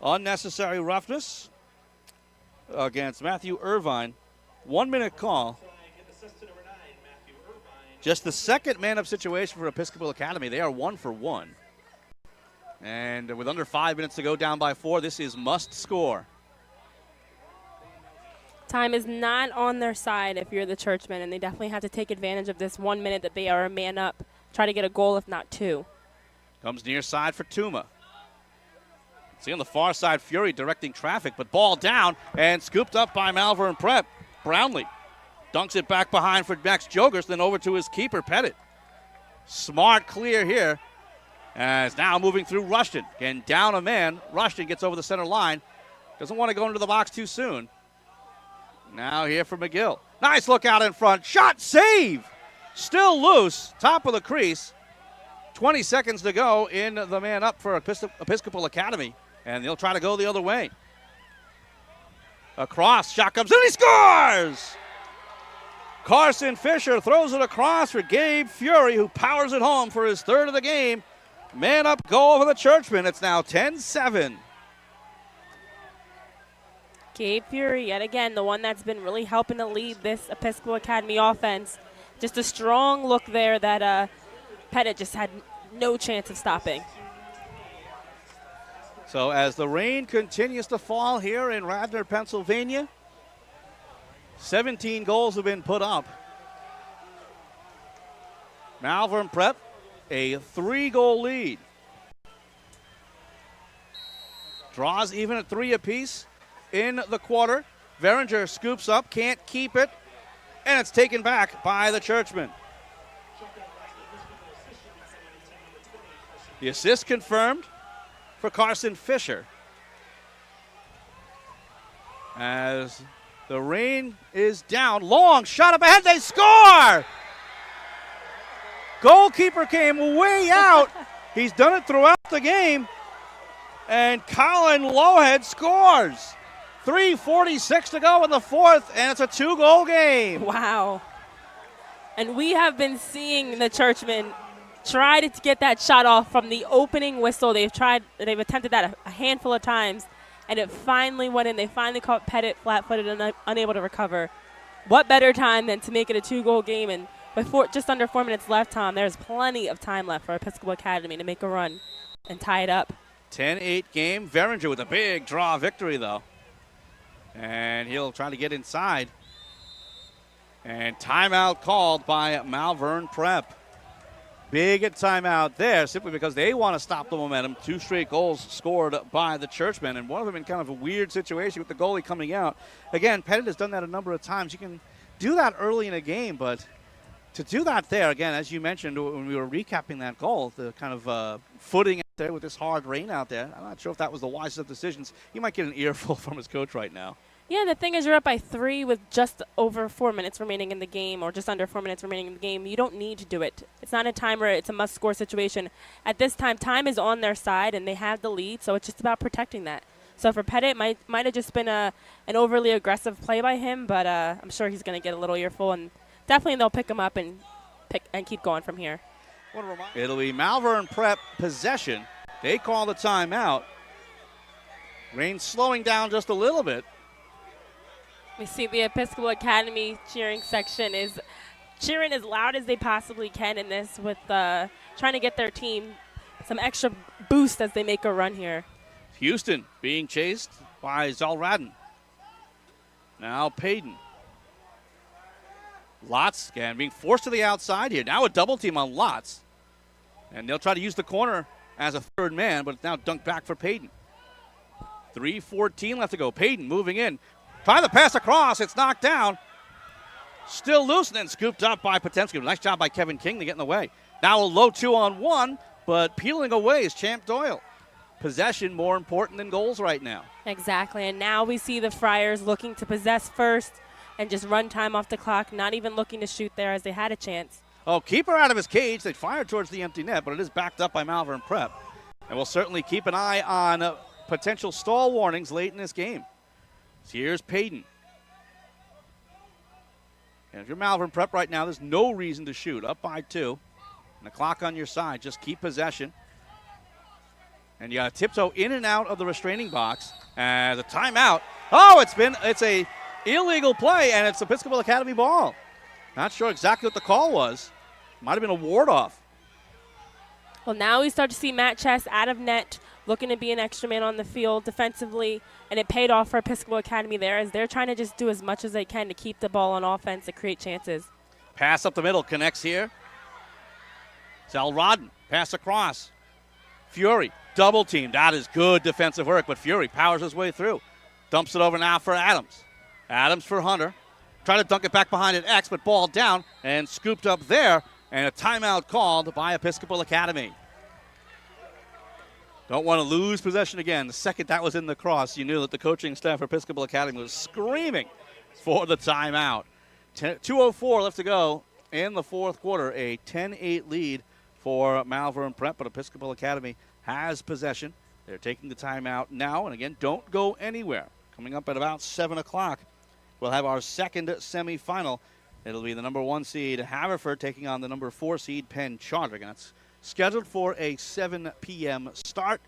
Unnecessary roughness against Matthew Irvine. 1 minute call. Just the second man-up situation for Episcopal Academy. They are 1 for 1. And with under 5 minutes to go, down by 4, this is must score. Time is not on their side if you're the Churchmen, and they definitely have to take advantage of this 1 minute that they are a man up. Try to get a goal, if not 2. Comes near side for Tuma. See on the far side, Fury directing traffic, but ball down and scooped up by Malvern Prep. Brownlee dunks it back behind for Max Jogers, then over to his keeper, Pettit. Smart clear here as now moving through Rushton. Again, down a man. Rushton gets over the center line. Doesn't want to go into the box too soon. Now here for McGill. Nice look out in front. Shot, save. Still loose. Top of the crease. 20 seconds to go in the man up for Episcopal Academy. And they'll try to go the other way. Across. Shot comes in. He scores! Carson Fisher throws it across for Gabe Fury, who powers it home for his third of the game. Man up goal over the Churchmen. It's now 10-7. Gabe Fury, yet again, the one that's been really helping to lead this Episcopal Academy offense. Just a strong look there that Pettit just had no chance of stopping. So as the rain continues to fall here in Radnor, Pennsylvania, 17 goals have been put up. Malvern Prep, a 3-goal lead. Draws even at 3 apiece in the quarter. Veringer scoops up, can't keep it, and it's taken back by the Churchmen. The assist confirmed for Carson Fisher. As the rain is down, long shot up ahead, they score! Goalkeeper came way out. He's done it throughout the game. And Colin Lowhead scores. 3:46 to go in the fourth, and it's a 2-goal game. Wow. And we have been seeing the Churchmen try to get that shot off from the opening whistle. They've attempted that a handful of times, and it finally went in. They finally caught Pettit flat-footed and unable to recover. What better time than to make it a 2-goal game? And before just under 4 minutes left, Tom, there's plenty of time left for Episcopal Academy to make a run and tie it up. 10-8 game. Veringer with a big draw victory, though. And he'll try to get inside. And timeout called by Malvern Prep. Big timeout there simply because they want to stop the momentum. 2 straight goals scored by the Churchmen, and one of them in kind of a weird situation with the goalie coming out. Again, Pettit has done that a number of times. You can do that early in a game, but to do that there, again, as you mentioned when we were recapping that goal, the kind of footing out there with this hard rain out there, I'm not sure if that was the wisest of decisions. He might get an earful from his coach right now. Yeah, the thing is you're up by 3 with just over 4 minutes remaining in the game, or just under 4 minutes remaining in the game. You don't need to do it. It's not a time where it's a must-score situation. At this time, time is on their side, and they have the lead, so it's just about protecting that. So for Pettit, it might have just been an overly aggressive play by him, but I'm sure he's going to get a little earful, and definitely they'll pick him up and keep going from here. It'll be Malvern Prep possession. They call the timeout. Rain slowing down just a little bit. We see the Episcopal Academy cheering section is cheering as loud as they possibly can in this, with trying to get their team some extra boost as they make a run here. Houston being chased by Zalradin. Now Payton. Lotz again being forced to the outside here. Now a double team on Lotz. And they'll try to use the corner as a third man, but it's now dunked back for Payton. 3:14 left to go. Payton moving in. Try the pass across. It's knocked down. Still loose and then scooped up by Potensky. Nice job by Kevin King to get in the way. Now a low 2-on-1, but peeling away is Champ Doyle. Possession more important than goals right now. Exactly, and now we see the Friars looking to possess first and just run time off the clock, not even looking to shoot there as they had a chance. Oh, keeper out of his cage. They fired towards the empty net, but it is backed up by Malvern Prep. And we'll certainly keep an eye on potential stall warnings late in this game. So here's Payton. And if you're Malvern Prep right now, there's no reason to shoot. Up by 2. And the clock on your side. Just keep possession. And you got to tiptoe in and out of the restraining box. And the timeout. Oh, it's a illegal play, and it's Episcopal Academy ball. Not sure exactly what the call was. Might have been a ward-off. Well, now we start to see Matt Chess out of net, looking to be an extra man on the field defensively, and it paid off for Episcopal Academy there as they're trying to just do as much as they can to keep the ball on offense to create chances. Pass up the middle, connects here. Zalrodin, pass across. Fury, double team. That is good defensive work, but Fury powers his way through. Dumps it over now for Adams. Adams for Hunter. Trying to dunk it back behind at X, but ball down and scooped up there, and a timeout called by Episcopal Academy. Don't want to lose possession again. The second that was in the cross, you knew that the coaching staff for Episcopal Academy was screaming. for the timeout. 2:04 left to go in the fourth quarter. A 10-8 lead for Malvern Prep, but Episcopal Academy has possession. They're taking the timeout now, and again, don't go anywhere. Coming up at about 7 o'clock, we'll have our second semifinal. It'll be the number 1 seed Haverford taking on the number 4 seed Penn Charter. And that's scheduled for a 7 p.m. start.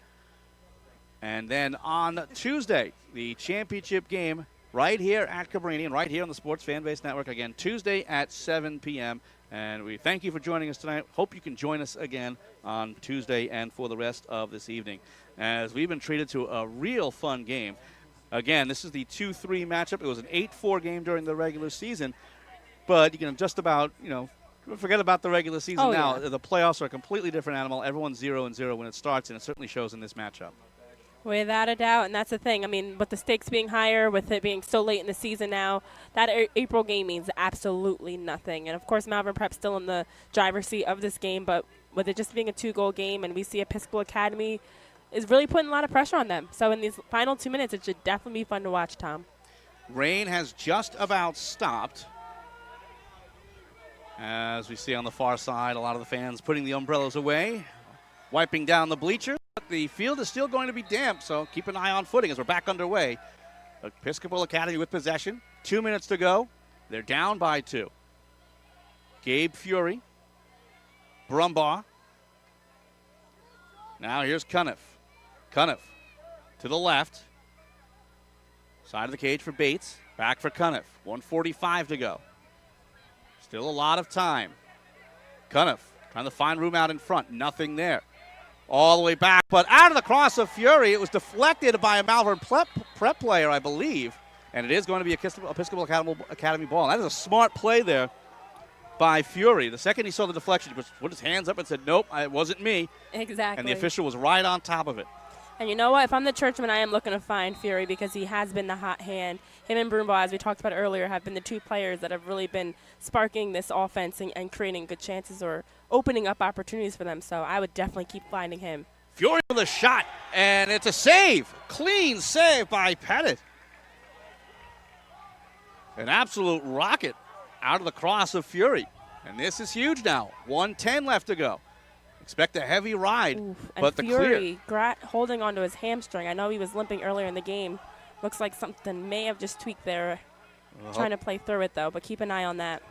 And then on Tuesday, the championship game right here at Cabrini and right here on the Sports Fanbase Network. Again, Tuesday at 7 p.m. And we thank you for joining us tonight. Hope you can join us again on Tuesday and for the rest of this evening, as we've been treated to a real fun game. Again, this is the 2-3 matchup. It was an 8-4 game during the regular season. But you can just about, forget about the regular season now. Yeah. The playoffs are a completely different animal. Everyone's 0-0 when it starts, and it certainly shows in this matchup. Without a doubt, and that's the thing. I mean, with the stakes being higher, with it being so late in the season now, that April game means absolutely nothing. And, of course, Malvern Prep still in the driver's seat of this game, but with it just being a 2-goal game, and we see Episcopal Academy is really putting a lot of pressure on them. So in these final 2 minutes, it should definitely be fun to watch, Tom. Rain has just about stopped. As we see on the far side, a lot of the fans putting the umbrellas away, wiping down the bleachers. But the field is still going to be damp, so keep an eye on footing as we're back underway. Episcopal Academy with possession. 2 minutes to go. They're down by 2. Gabe Fury. Brumbaugh. Now here's Cuniff. Cuniff to the left. Side of the cage for Bates. Back for Cuniff. 1:45 to go. Still a lot of time. Cuniff trying to find room out in front. Nothing there. All the way back, but out of the cross of Fury. It was deflected by a Malvern prep player, I believe. And it is going to be Episcopal Academy ball. That is a smart play there by Fury. The second he saw the deflection, he put his hands up and said, nope, it wasn't me. Exactly. And the official was right on top of it. And you know what? If I'm the Churchman, I am looking to find Fury because he has been the hot hand. Him and Brumbaugh, as we talked about earlier, have been the 2 players that have really been sparking this offense and creating good chances or opening up opportunities for them. So I would definitely keep finding him. Fury with a shot, and it's a save. Clean save by Pettit. An absolute rocket out of the cross of Fury. And this is huge now. 1:10 left to go. Expect a heavy ride, but the Fury clear. holding onto his hamstring. I know he was limping earlier in the game. Looks like something may have just tweaked there. Trying to play through it, though, but keep an eye on that.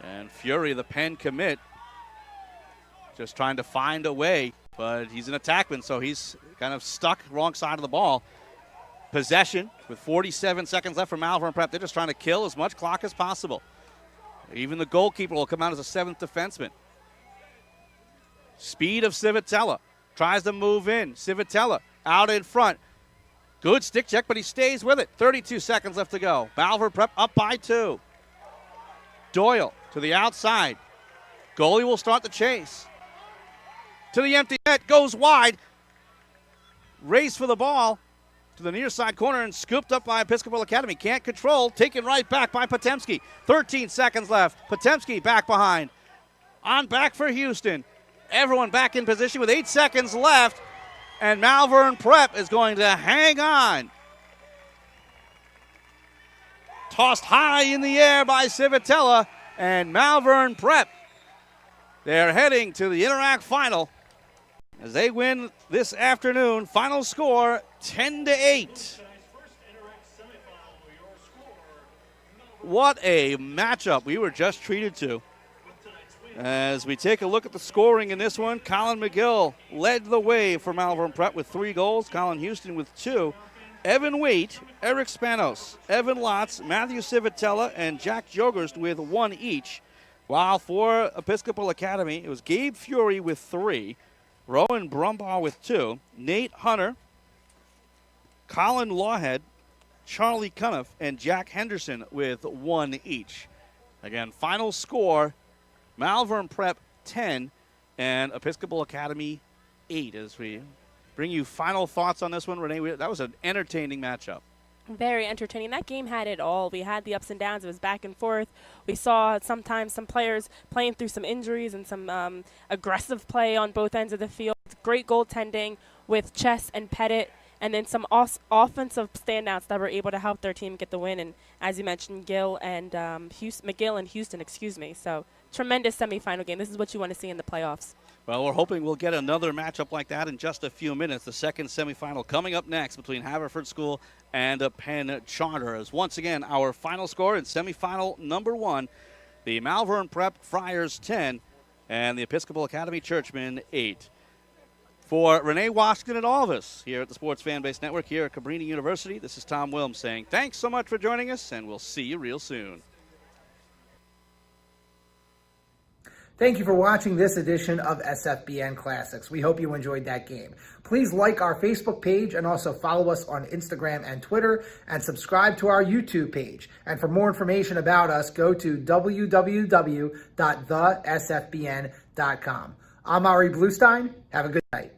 And Fury, the Penn commit, just trying to find a way, but he's an attackman, so he's kind of stuck wrong side of the ball. Possession with 47 seconds left for Malvern Prep. They're just trying to kill as much clock as possible. Even the goalkeeper will come out as a 7th defenseman. Speed of Civitella. Tries to move in. Civitella out in front. Good stick check, but he stays with it. 32 seconds left to go. Malvern Prep up by 2. Doyle to the outside. Goalie will start the chase. To the empty net. Goes wide. Race for the ball to the near side corner and scooped up by Episcopal Academy. Can't control. Taken right back by Potemski. 13 seconds left. Potemski back behind. On back for Houston. Everyone back in position with 8 seconds left. And Malvern Prep is going to hang on. Tossed high in the air by Civitella. And Malvern Prep, they're heading to the Interact Final as they win this afternoon. Final score, 10-8. What a matchup we were just treated to. As we take a look at the scoring in this one, Colin McGill led the way for Malvern Prep with 3 goals. Colin Houston with 2. Evan Waite, Eric Spanos, Evan Lotz, Matthew Civitella, and Jack Jogerst with 1 each. While for Episcopal Academy, it was Gabe Fury with 3, Rowan Brumbaugh with 2, Nate Hunter, Colin Lawhead, Charlie Cuniff, and Jack Henderson with 1 each. Again, final score, Malvern Prep 10 and Episcopal Academy 8. As we bring you final thoughts on this one, Renee, that was an entertaining matchup. Very entertaining. That game had it all. We had the ups and downs. It was back and forth. We saw sometimes some players playing through some injuries and some aggressive play on both ends of the field. Great goaltending with Chess and Pettit and then some offensive standouts that were able to help their team get the win. And as you mentioned, McGill and Houston, excuse me. So tremendous semifinal game. This is what you want to see in the playoffs. Well, we're hoping we'll get another matchup like that in just a few minutes. The second semifinal coming up next between Haverford School and Penn Charter. As once again, our final score in semifinal number 1, the Malvern Prep Friars 10 and the Episcopal Academy Churchmen 8. For Renee Washington and all of us here at the Sports Fan Base Network here at Cabrini University, this is Tom Wilms saying thanks so much for joining us, and we'll see you real soon. Thank you for watching this edition of SFBN Classics. We hope you enjoyed that game. Please like our Facebook page and also follow us on Instagram and Twitter, and subscribe to our YouTube page. And for more information about us, go to www.thesfbn.com. I'm Ari Bluestein. Have a good night.